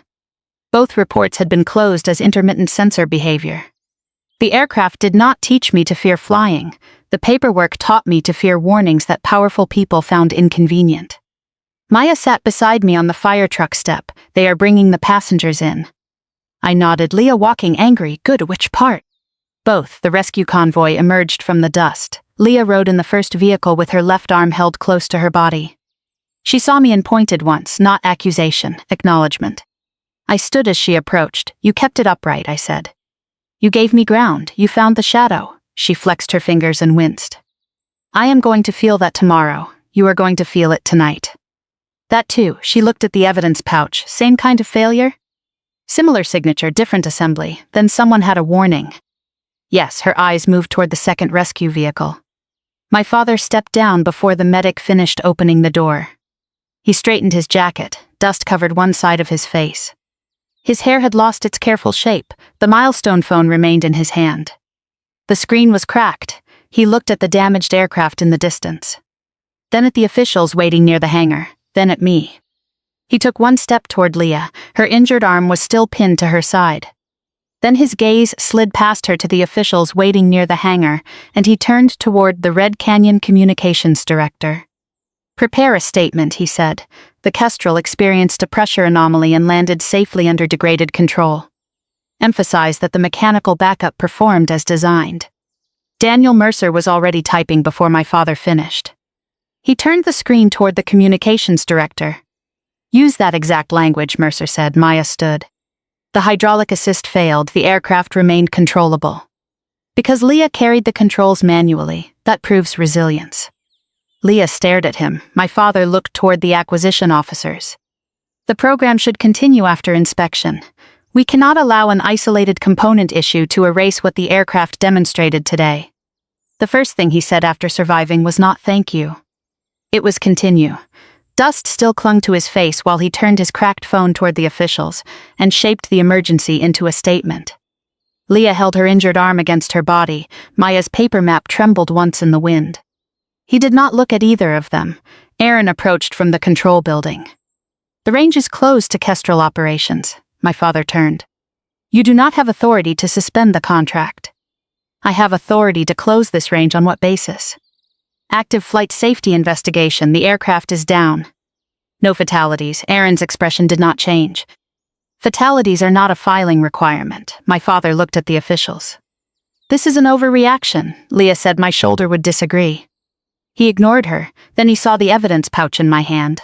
Both reports had been closed as intermittent sensor behavior. The aircraft did not teach me to fear flying. The paperwork taught me to fear warnings that powerful people found inconvenient. Maya sat beside me on the fire truck step. They are bringing the passengers in. I nodded. Leah walking angry. Good, which part? Both. The rescue convoy emerged from the dust. Leah rode in the first vehicle with her left arm held close to her body. She saw me and pointed once, not accusation, acknowledgement. I stood as she approached. You kept it upright, I said. You gave me ground. You found the shadow. She flexed her fingers and winced. I am going to feel that tomorrow. You are going to feel it tonight. That too. She looked at the evidence pouch. Same kind of failure? Similar signature, different assembly. Then someone had a warning. Yes, her eyes moved toward the second rescue vehicle. My father stepped down before the medic finished opening the door. He straightened his jacket. Dust covered one side of his face. His hair had lost its careful shape. The milestone phone remained in his hand. The screen was cracked. He looked at the damaged aircraft in the distance. Then at the officials waiting near the hangar. Then at me. He took one step toward Leah. Her injured arm was still pinned to her side. Then his gaze slid past her to the officials waiting near the hangar, and he turned toward the Red Canyon Communications Director. "Prepare a statement," he said. "The Kestrel experienced a pressure anomaly and landed safely under degraded control. Emphasize that the mechanical backup performed as designed." Daniel Mercer was already typing before my father finished. He turned the screen toward the communications director. "Use that exact language," Mercer said. Maya stood. The hydraulic assist failed. The aircraft remained controllable. Because Leah carried the controls manually, that proves resilience. Leah stared at him. My father looked toward the acquisition officers. "The program should continue after inspection. We cannot allow an isolated component issue to erase what the aircraft demonstrated today." The first thing he said after surviving was not "thank you." It was "continue." Dust still clung to his face while he turned his cracked phone toward the officials and shaped the emergency into a statement. Leah held her injured arm against her body. Maya's paper map trembled once in the wind. He did not look at either of them. Aaron approached from the control building. "The range is closed to Kestrel operations." My father turned. "You do not have authority to suspend the contract." "I have authority to close this range. On what basis?" "Active flight safety investigation. The aircraft is down." "No fatalities." Aaron's expression did not change. "Fatalities are not a filing requirement." My father looked at the officials. "This is an overreaction," Leah said. My shoulder would disagree. He ignored her. Then he saw the evidence pouch in my hand.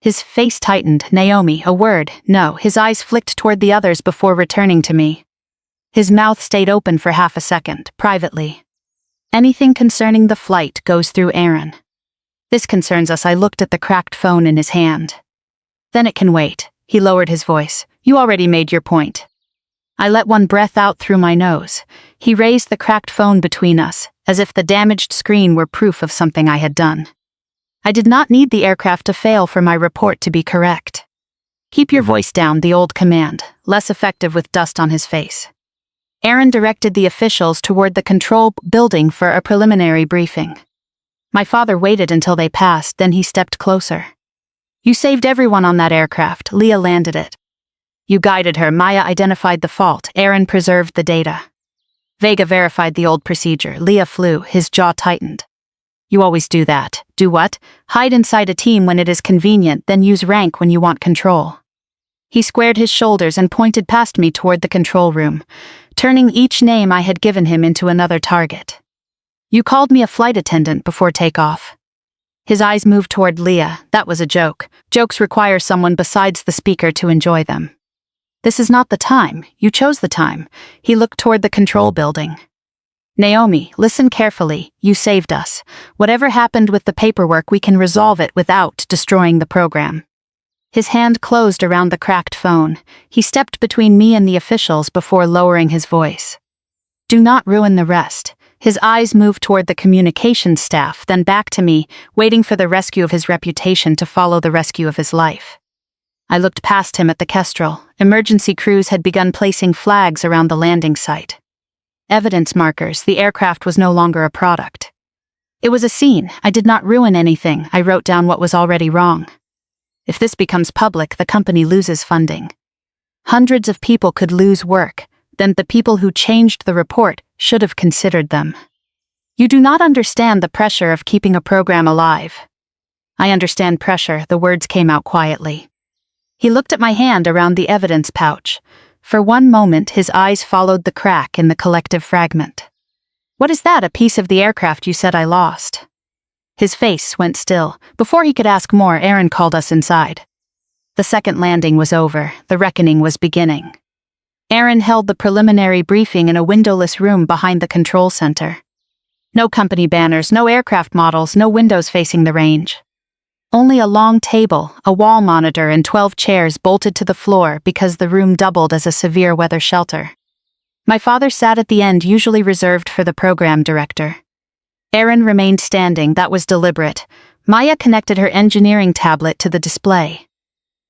His face tightened. "Naomi, a word." "No." His eyes flicked toward the others before returning to me. His mouth stayed open for half a second. "Privately. Anything concerning the flight goes through Aaron." "This concerns us." I looked at the cracked phone in his hand. "Then it can wait." He lowered his voice. "You already made your point." I let one breath out through my nose. He raised the cracked phone between us, as if the damaged screen were proof of something I had done. I did not need the aircraft to fail for my report to be correct. "Keep your voice down," the old command, less effective with dust on his face. Aaron directed the officials toward the control building for a preliminary briefing. My father waited until they passed, then he stepped closer. "You saved everyone on that aircraft." Leah landed it. "You guided her." Maya identified the fault. Aaron preserved the data. Vega verified the old procedure. Leah flew. His jaw tightened. "You always do that." "Do what?" "Hide inside a team when it is convenient, then use rank when you want control." He squared his shoulders and pointed past me toward the control room, turning each name I had given him into another target. "You called me a flight attendant before takeoff." His eyes moved toward Leah. "That was a joke. Jokes require someone besides the speaker to enjoy them." "This is not the time. You chose the time." He looked toward the control building. "Naomi, listen carefully. You saved us. Whatever happened with the paperwork, we can resolve it without destroying the program." His hand closed around the cracked phone. He stepped between me and the officials before lowering his voice. "Do not ruin the rest." His eyes moved toward the communications staff, then back to me, waiting for the rescue of his reputation to follow the rescue of his life. I looked past him at the Kestrel. Emergency crews had begun placing flags around the landing site. Evidence markers. The aircraft was no longer a product. It was a scene. I did not ruin anything. I wrote down what was already wrong. If this becomes public, the company loses funding. Hundreds of people could lose work. Then the people who changed the report should have considered them. "You do not understand the pressure of keeping a program alive." "I understand pressure." The words came out quietly. He looked at my hand around the evidence pouch. For one moment, his eyes followed the crack in the collective fragment. "What is that? A piece of the aircraft you said I lost?" His face went still. Before he could ask more, Aaron called us inside. The second landing was over. The reckoning was beginning. Aaron held the preliminary briefing in a windowless room behind the control center. No company banners, no aircraft models, no windows facing the range. Only a long table, a wall monitor, and 12 chairs bolted to the floor because the room doubled as a severe weather shelter. My father sat at the end, usually reserved for the program director. Aaron remained standing. That was deliberate. Maya connected her engineering tablet to the display.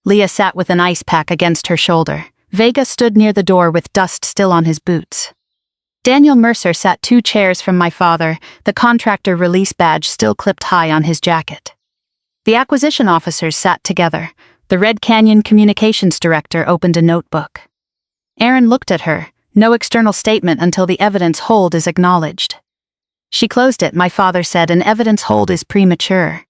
Leah sat with an ice pack against her shoulder. Vega stood near the door with dust still on his boots. Daniel Mercer sat 2 chairs from my father, the contractor release badge still clipped high on his jacket. The acquisition officers sat together. The Red Canyon Communications Director opened a notebook. Aaron looked at her, no external statement until the evidence hold is acknowledged. She closed it. My father said an evidence hold is premature.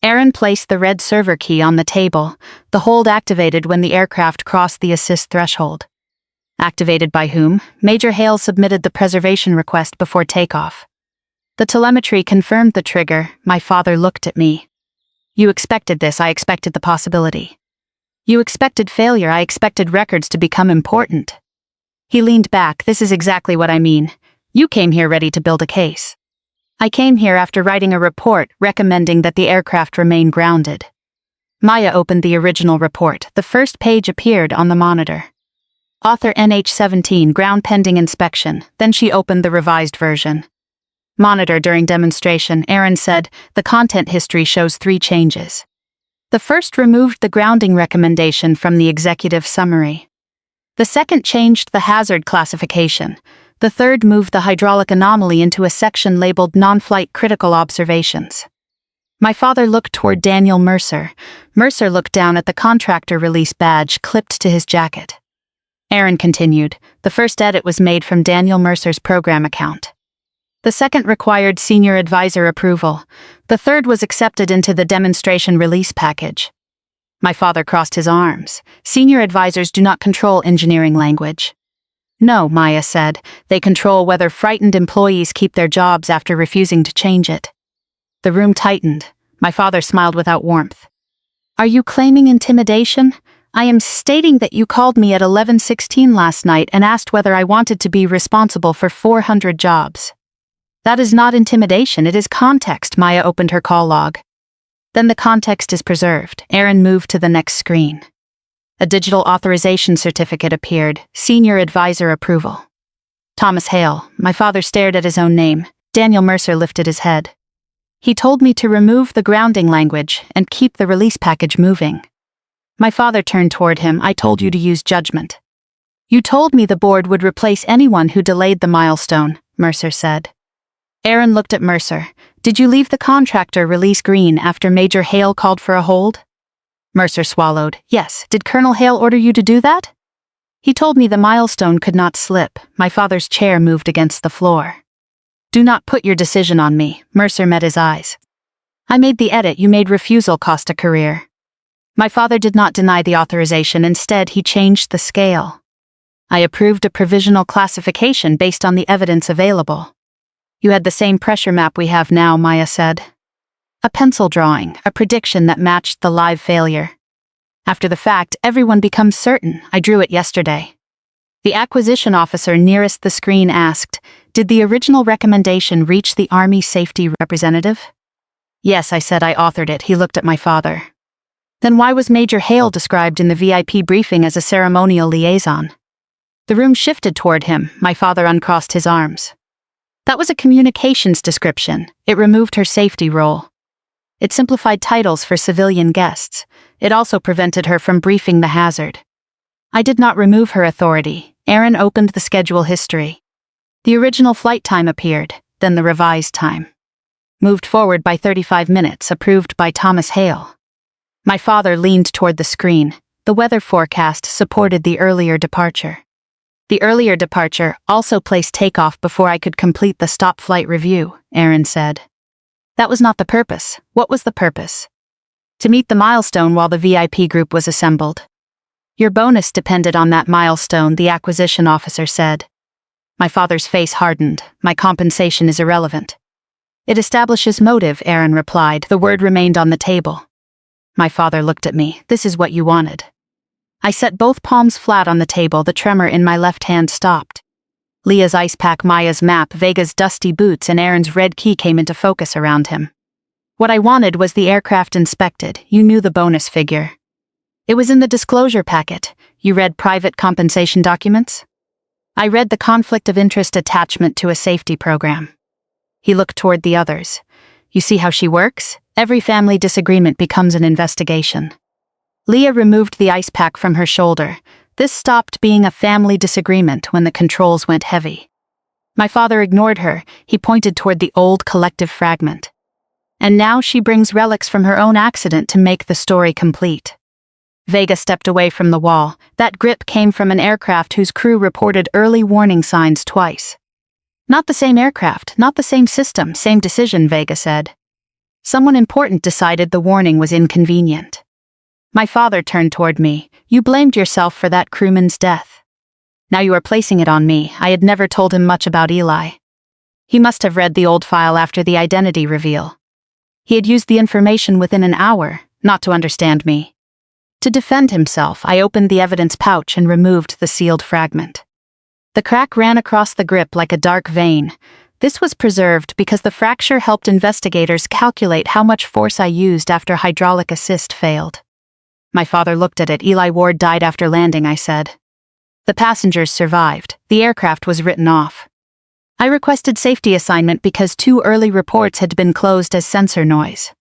Aaron placed the red server key on the table. The hold activated when the aircraft crossed the assist threshold. Activated by whom? Major Hale submitted the preservation request before takeoff. The telemetry confirmed the trigger. My father looked at me. You expected this. I expected the possibility. You expected failure. I expected records to become important. He leaned back. This is exactly what I mean. You came here ready to build a case. I came here after writing a report recommending that the aircraft remain grounded. Maya opened the original report. The first page appeared on the monitor. Author NH-17, ground pending inspection. Then she opened the revised version. Monitor during demonstration, Aaron said, the content history shows 3 changes. The first removed the grounding recommendation from the executive summary. The second changed the hazard classification. The third moved the hydraulic anomaly into a section labeled non-flight critical observations. My father looked toward Daniel Mercer. Mercer looked down at the contractor release badge clipped to his jacket. Aaron continued, the first edit was made from Daniel Mercer's program account. The second required senior advisor approval. The third was accepted into the demonstration release package. My father crossed his arms. Senior advisors do not control engineering language. No, Maya said, they control whether frightened employees keep their jobs after refusing to change it. The room tightened. My father smiled without warmth. Are you claiming intimidation? I am stating that you called me at 11:16 last night and asked whether I wanted to be responsible for 400 jobs. That is not intimidation, it is context. Maya opened her call log. Then the context is preserved. Aaron moved to the next screen. A digital authorization certificate appeared, senior advisor approval. Thomas Hale. My father stared at his own name. Daniel Mercer lifted his head. He told me to remove the grounding language and keep the release package moving. My father turned toward him. I told you to use judgment. You told me the board would replace anyone who delayed the milestone, Mercer said. Aaron looked at Mercer. Did you leave the contractor release green after Major Hale called for a hold? Mercer swallowed. Yes. Did Colonel Hale order you to do that? He told me the milestone could not slip. My father's chair moved against the floor. Do not put your decision on me. Mercer met his eyes. I made the edit. You made refusal cost a career. My father did not deny the authorization. Instead, he changed the scale. I approved a provisional classification based on the evidence available. You had the same pressure map we have now, Maya said. A pencil drawing, a prediction that matched the live failure. After the fact, everyone becomes certain. I drew it yesterday. The acquisition officer nearest the screen asked, did the original recommendation reach the Army safety representative? Yes, I said. I authored it. He looked at my father. Then why was Major Hale described in the VIP briefing as a ceremonial liaison? The room shifted toward him. My father uncrossed his arms. That was a communications description. It removed her safety role. It simplified titles for civilian guests. It also prevented her from briefing the hazard. I did not remove her authority. Aaron opened the schedule history. The original flight time appeared, then the revised time. Moved forward by 35 minutes, approved by Thomas Hale. My father leaned toward the screen. The weather forecast supported the earlier departure. The earlier departure also placed takeoff before I could complete the stop flight review, Aaron said. That was not the purpose. What was the purpose? To meet the milestone while the VIP group was assembled. Your bonus depended on that milestone, the acquisition officer said. My father's face hardened. My compensation is irrelevant. It establishes motive, Aaron replied. The word remained on the table. My father looked at me. This is what you wanted. I set both palms flat on the table. The tremor in my left hand stopped. Leah's ice pack, Maya's map, Vega's dusty boots, and Aaron's red key came into focus around him. What I wanted was the aircraft inspected. You knew the bonus figure. It was in the disclosure packet. You read private compensation documents? I read the conflict of interest attachment to a safety program. He looked toward the others. You see how she works? Every family disagreement becomes an investigation. Leah removed the ice pack from her shoulder. This stopped being a family disagreement when the controls went heavy. My father ignored her. He pointed toward the old collective fragment. And now she brings relics from her own accident to make the story complete. Vega stepped away from the wall. That grip came from an aircraft whose crew reported early warning signs twice. Not the same aircraft, not the same system, same decision, Vega said. Someone important decided the warning was inconvenient. My father turned toward me. You blamed yourself for that crewman's death. Now you are placing it on me. I had never told him much about Eli. He must have read the old file after the identity reveal. He had used the information within an hour, not to understand me. To defend himself, I opened the evidence pouch and removed the sealed fragment. The crack ran across the grip like a dark vein. This was preserved because the fracture helped investigators calculate how much force I used after hydraulic assist failed. My father looked at it. Eli Ward died after landing, I said. The passengers survived. The aircraft was written off. I requested safety assignment because 2 early reports had been closed as sensor noise.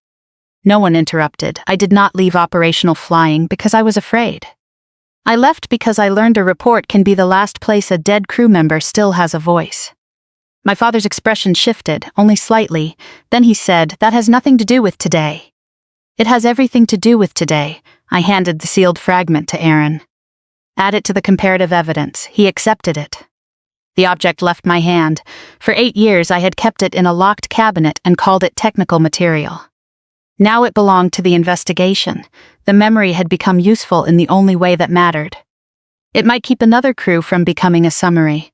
No one interrupted. I did not leave operational flying because I was afraid. I left because I learned a report can be the last place a dead crew member still has a voice. My father's expression shifted, only slightly. Then he said, "That has nothing to do with today." "It has everything to do with today." I handed the sealed fragment to Aaron. "Add it to the comparative evidence." He accepted it. The object left my hand. For 8 years I had kept it in a locked cabinet and called it technical material. Now it belonged to the investigation. The memory had become useful in the only way that mattered. It might keep another crew from becoming a summary.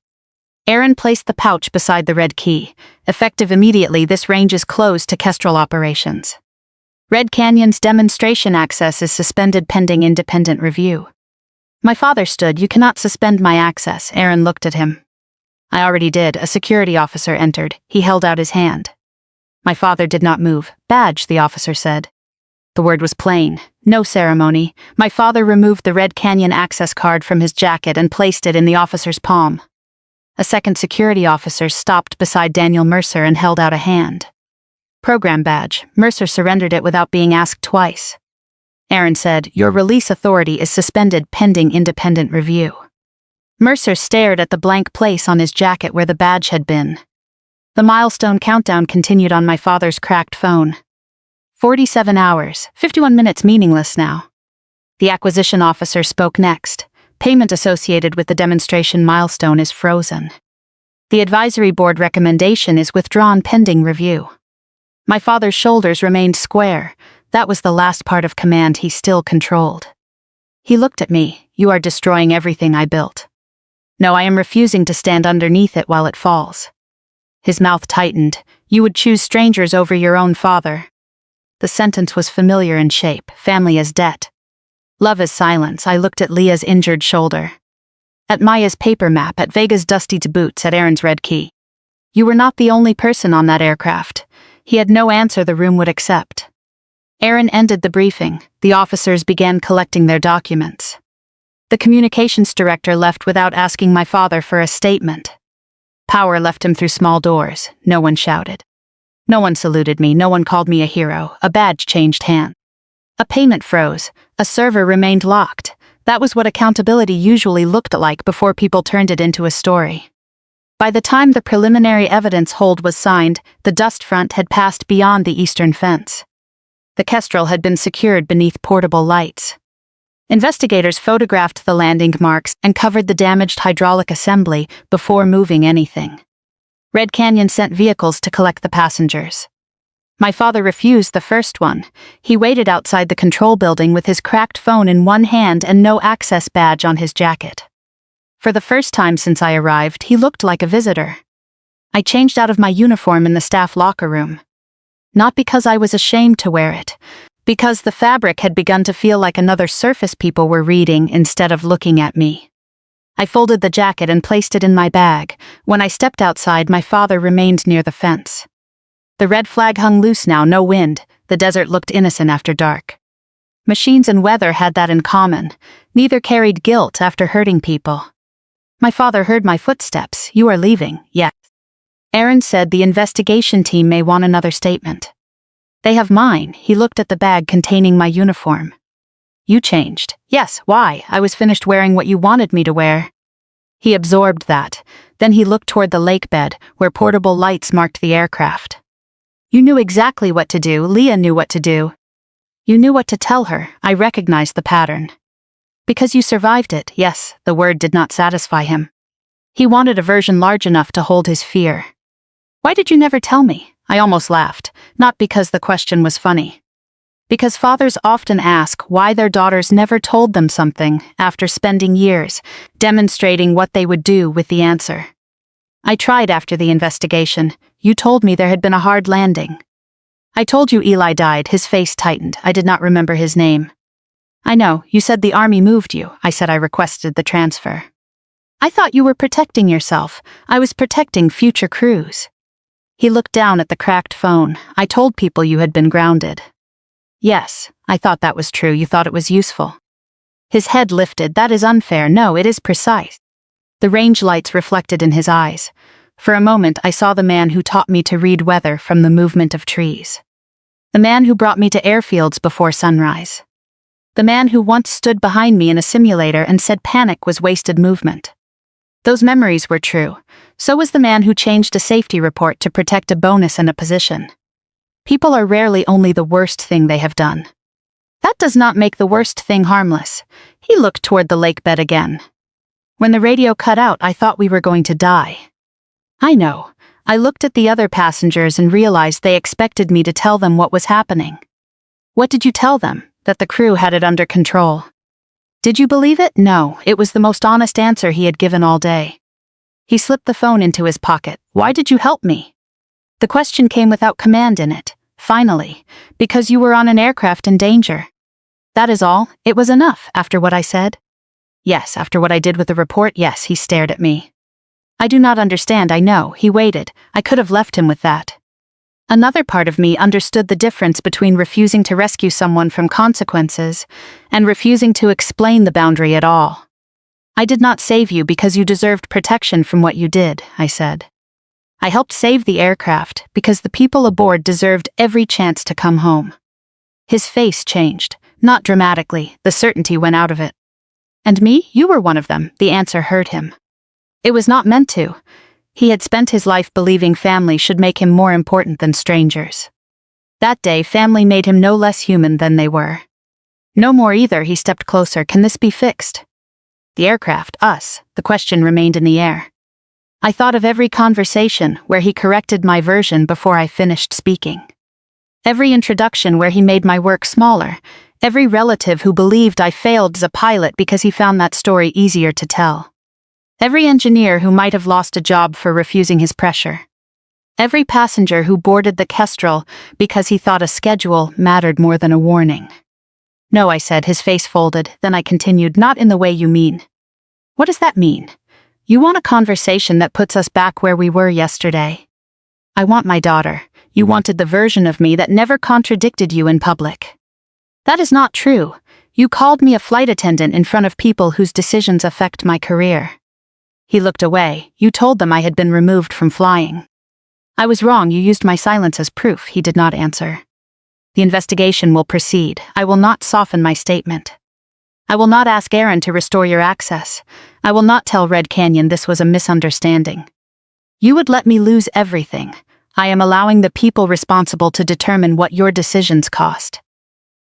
Aaron placed the pouch beside the red key. Effective immediately, this range is closed to Kestrel operations. Red Canyon's demonstration access is suspended pending independent review. My father stood. "You cannot suspend my access." Aaron looked at him. "I already did." A security officer entered. He held out his hand. My father did not move. "Badge," the officer said. The word was plain. No ceremony. My father removed the Red Canyon access card from his jacket and placed it in the officer's palm. A second security officer stopped beside Daniel Mercer and held out a hand. "Program badge." Mercer surrendered it without being asked twice. Aaron said, "Your release authority is suspended pending independent review." Mercer stared at the blank place on his jacket where the badge had been. The milestone countdown continued on my father's cracked phone. 47 hours, 51 minutes meaningless now. The acquisition officer spoke next. Payment associated with the demonstration milestone is frozen. The advisory board recommendation is withdrawn pending review. My father's shoulders remained square. That was the last part of command he still controlled. He looked at me. "You are destroying everything I built." "No, I am refusing to stand underneath it while it falls." His mouth tightened. "You would choose strangers over your own father." The sentence was familiar in shape. Family as debt. Love as silence. I looked at Leah's injured shoulder. At Maya's paper map, at Vega's dusty boots, at Aaron's red key. You were not the only person on that aircraft. He had no answer the room would accept. Aaron ended the briefing. The officers began collecting their documents. The communications director left without asking my father for a statement. Power left him through small doors. No one shouted. No one saluted me. No one called me a hero. A badge changed hands. A payment froze. A server remained locked. That was what accountability usually looked like before people turned it into a story. By the time the preliminary evidence hold was signed, the dust front had passed beyond the eastern fence. The Kestrel had been secured beneath portable lights. Investigators photographed the landing marks and covered the damaged hydraulic assembly before moving anything. Red Canyon sent vehicles to collect the passengers. My father refused the first one. He waited outside the control building with his cracked phone in one hand and no access badge on his jacket. For the first time since I arrived, he looked like a visitor. I changed out of my uniform in the staff locker room. Not because I was ashamed to wear it, because the fabric had begun to feel like another surface people were reading instead of looking at me. I folded the jacket and placed it in my bag. When I stepped outside, my father remained near the fence. The red flag hung loose now, no wind. The desert looked innocent after dark. Machines and weather had that in common. Neither carried guilt after hurting people. My father heard my footsteps. "You are leaving." "Yes." Aaron said the investigation team may want another statement. "They have mine." He looked at the bag containing my uniform. You changed. Yes, why? I was finished wearing what you wanted me to wear. He absorbed that. Then he looked toward the lake bed, where portable lights marked the aircraft. You knew exactly what to do. Leah knew what to do. You knew what to tell her. I recognized the pattern. Because you survived it. Yes, the word did not satisfy him. He wanted a version large enough to hold his fear. Why did you never tell me? I almost laughed, not because the question was funny. Because fathers often ask why their daughters never told them something after spending years demonstrating what they would do with the answer. I tried after the investigation. You told me there had been a hard landing. I told you Eli died. His face tightened. I did not remember his name. I know, you said the army moved you. I said I requested the transfer. I thought you were protecting yourself. I was protecting future crews. He looked down at the cracked phone. I told people you had been grounded. Yes, I thought that was true. You thought it was useful. His head lifted. That is unfair. No, it is precise. The range lights reflected in his eyes. For a moment I saw the man who taught me to read weather from the movement of trees. The man who brought me to airfields before sunrise. The man who once stood behind me in a simulator and said panic was wasted movement. Those memories were true. So was the man who changed a safety report to protect a bonus and a position. People are rarely only the worst thing they have done. That does not make the worst thing harmless. He looked toward the lake bed again. When the radio cut out, I thought we were going to die. I know. I looked at the other passengers and realized they expected me to tell them what was happening. What did you tell them? That the crew had it under control. Did you believe it? No, it was the most honest answer he had given all day. He slipped the phone into his pocket. Why did you help me? The question came without command in it. Finally, because you were on an aircraft in danger. That is all. It was enough, after what I said. Yes, after what I did with the report, yes, he stared at me. I do not understand, I know. He waited. I could have left him with that. Another part of me understood the difference between refusing to rescue someone from consequences and refusing to explain the boundary at all. I did not save you because you deserved protection from what you did, I said. I helped save the aircraft because the people aboard deserved every chance to come home. His face changed, not dramatically, the certainty went out of it. And me, you were one of them, the answer hurt him. It was not meant to. He had spent his life believing family should make him more important than strangers. That day, family made him no less human than they were. No more either. He stepped closer. Can this be fixed? The aircraft, us, the question remained in the air. I thought of every conversation where he corrected my version before I finished speaking. Every introduction where he made my work smaller. Every relative who believed I failed as a pilot because he found that story easier to tell. Every engineer who might have lost a job for refusing his pressure. Every passenger who boarded the Kestrel because he thought a schedule mattered more than a warning. No, I said, his face folded, then I continued, not in the way you mean. What does that mean? You want a conversation that puts us back where we were yesterday. I want my daughter. You wanted the version of me that never contradicted you in public. That is not true. You called me a flight attendant in front of people whose decisions affect my career. He looked away. You told them I had been removed from flying. I was wrong. You used my silence as proof. He did not answer. The investigation will proceed. I will not soften my statement. I will not ask Aaron to restore your access. I will not tell Red Canyon this was a misunderstanding. You would let me lose everything. I am allowing the people responsible to determine what your decisions cost.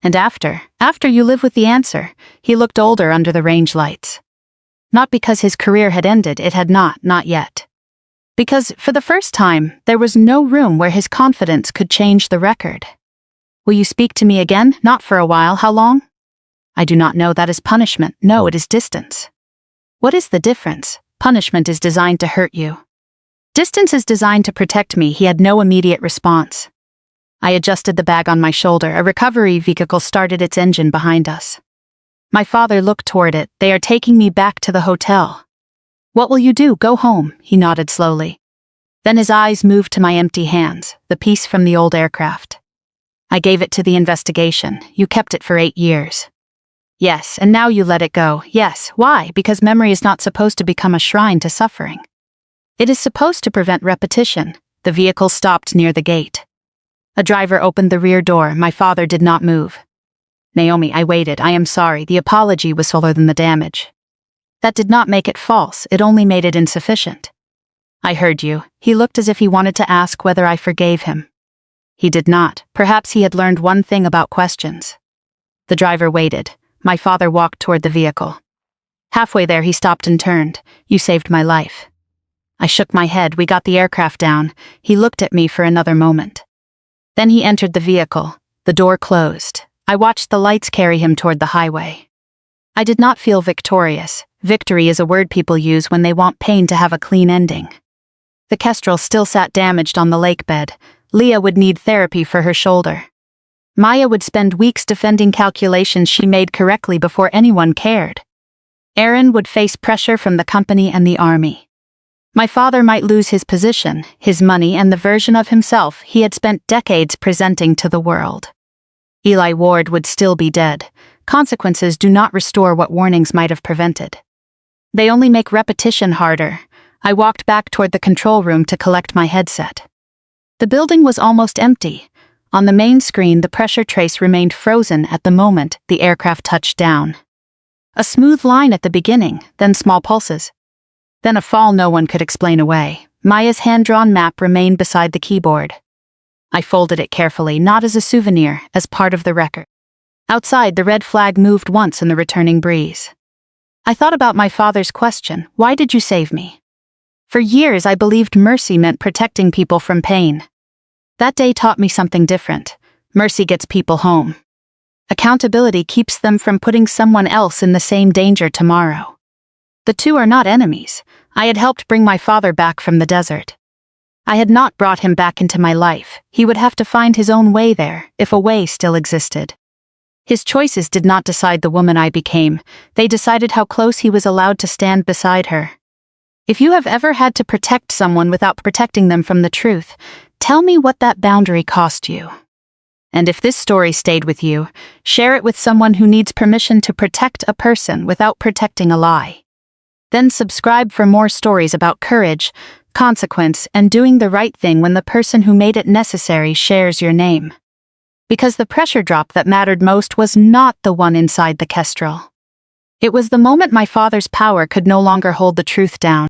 And after you live with the answer. He looked older under the range lights. Not because his career had ended, it had not yet. Because, for the first time, there was no room where his confidence could change the record. Will you speak to me again? Not for a while. How long? I do not know. That is punishment. No, it is distance. What is the difference? Punishment is designed to hurt you. Distance is designed to protect me. He had no immediate response. I adjusted the bag on my shoulder. A recovery vehicle started its engine behind us. My father looked toward it. They are taking me back to the hotel. What will you do? Go home, he nodded slowly. Then his eyes moved to my empty hands, the piece from the old aircraft. I gave it to the investigation. You kept it for 8 years. Yes, and now you let it go. Yes, why? Because memory is not supposed to become a shrine to suffering. It is supposed to prevent repetition. The vehicle stopped near the gate. A driver opened the rear door. My father did not move. Naomi, I waited. I am sorry. The apology was fuller than the damage. That did not make it false, it only made it insufficient. I heard you. He looked as if he wanted to ask whether I forgave him. He did not. Perhaps he had learned one thing about questions. The driver waited. My father walked toward the vehicle. Halfway there he stopped and turned. You saved my life. I shook my head. We got the aircraft down. He looked at me for another moment. Then he entered the vehicle. The door closed. I watched the lights carry him toward the highway. I did not feel victorious. Victory is a word people use when they want pain to have a clean ending. The Kestrel still sat damaged on the lake bed. Leah would need therapy for her shoulder. Maya would spend weeks defending calculations she made correctly before anyone cared. Aaron would face pressure from the company and the army. My father might lose his position, his money, and the version of himself he had spent decades presenting to the world. Eli Ward would still be dead. Consequences do not restore what warnings might have prevented. They only make repetition harder. I walked back toward the control room to collect my headset. The building was almost empty. On the main screen, the pressure trace remained frozen at the moment the aircraft touched down. A smooth line at the beginning, then small pulses. Then a fall no one could explain away. Maya's hand-drawn map remained beside the keyboard. I folded it carefully, not as a souvenir, as part of the record. Outside, the red flag moved once in the returning breeze. I thought about my father's question, why did you save me? For years I believed mercy meant protecting people from pain. That day taught me something different. Mercy gets people home. Accountability keeps them from putting someone else in the same danger tomorrow. The two are not enemies. I had helped bring my father back from the desert. I had not brought him back into my life. He would have to find his own way there, if a way still existed. His choices did not decide the woman I became. They decided how close he was allowed to stand beside her. If you have ever had to protect someone without protecting them from the truth, tell me what that boundary cost you. And if this story stayed with you, share it with someone who needs permission to protect a person without protecting a lie. Then subscribe for more stories about courage, consequence, and doing the right thing when the person who made it necessary shares your name. Because the pressure drop that mattered most was not the one inside the Kestrel. It was the moment my father's power could no longer hold the truth down.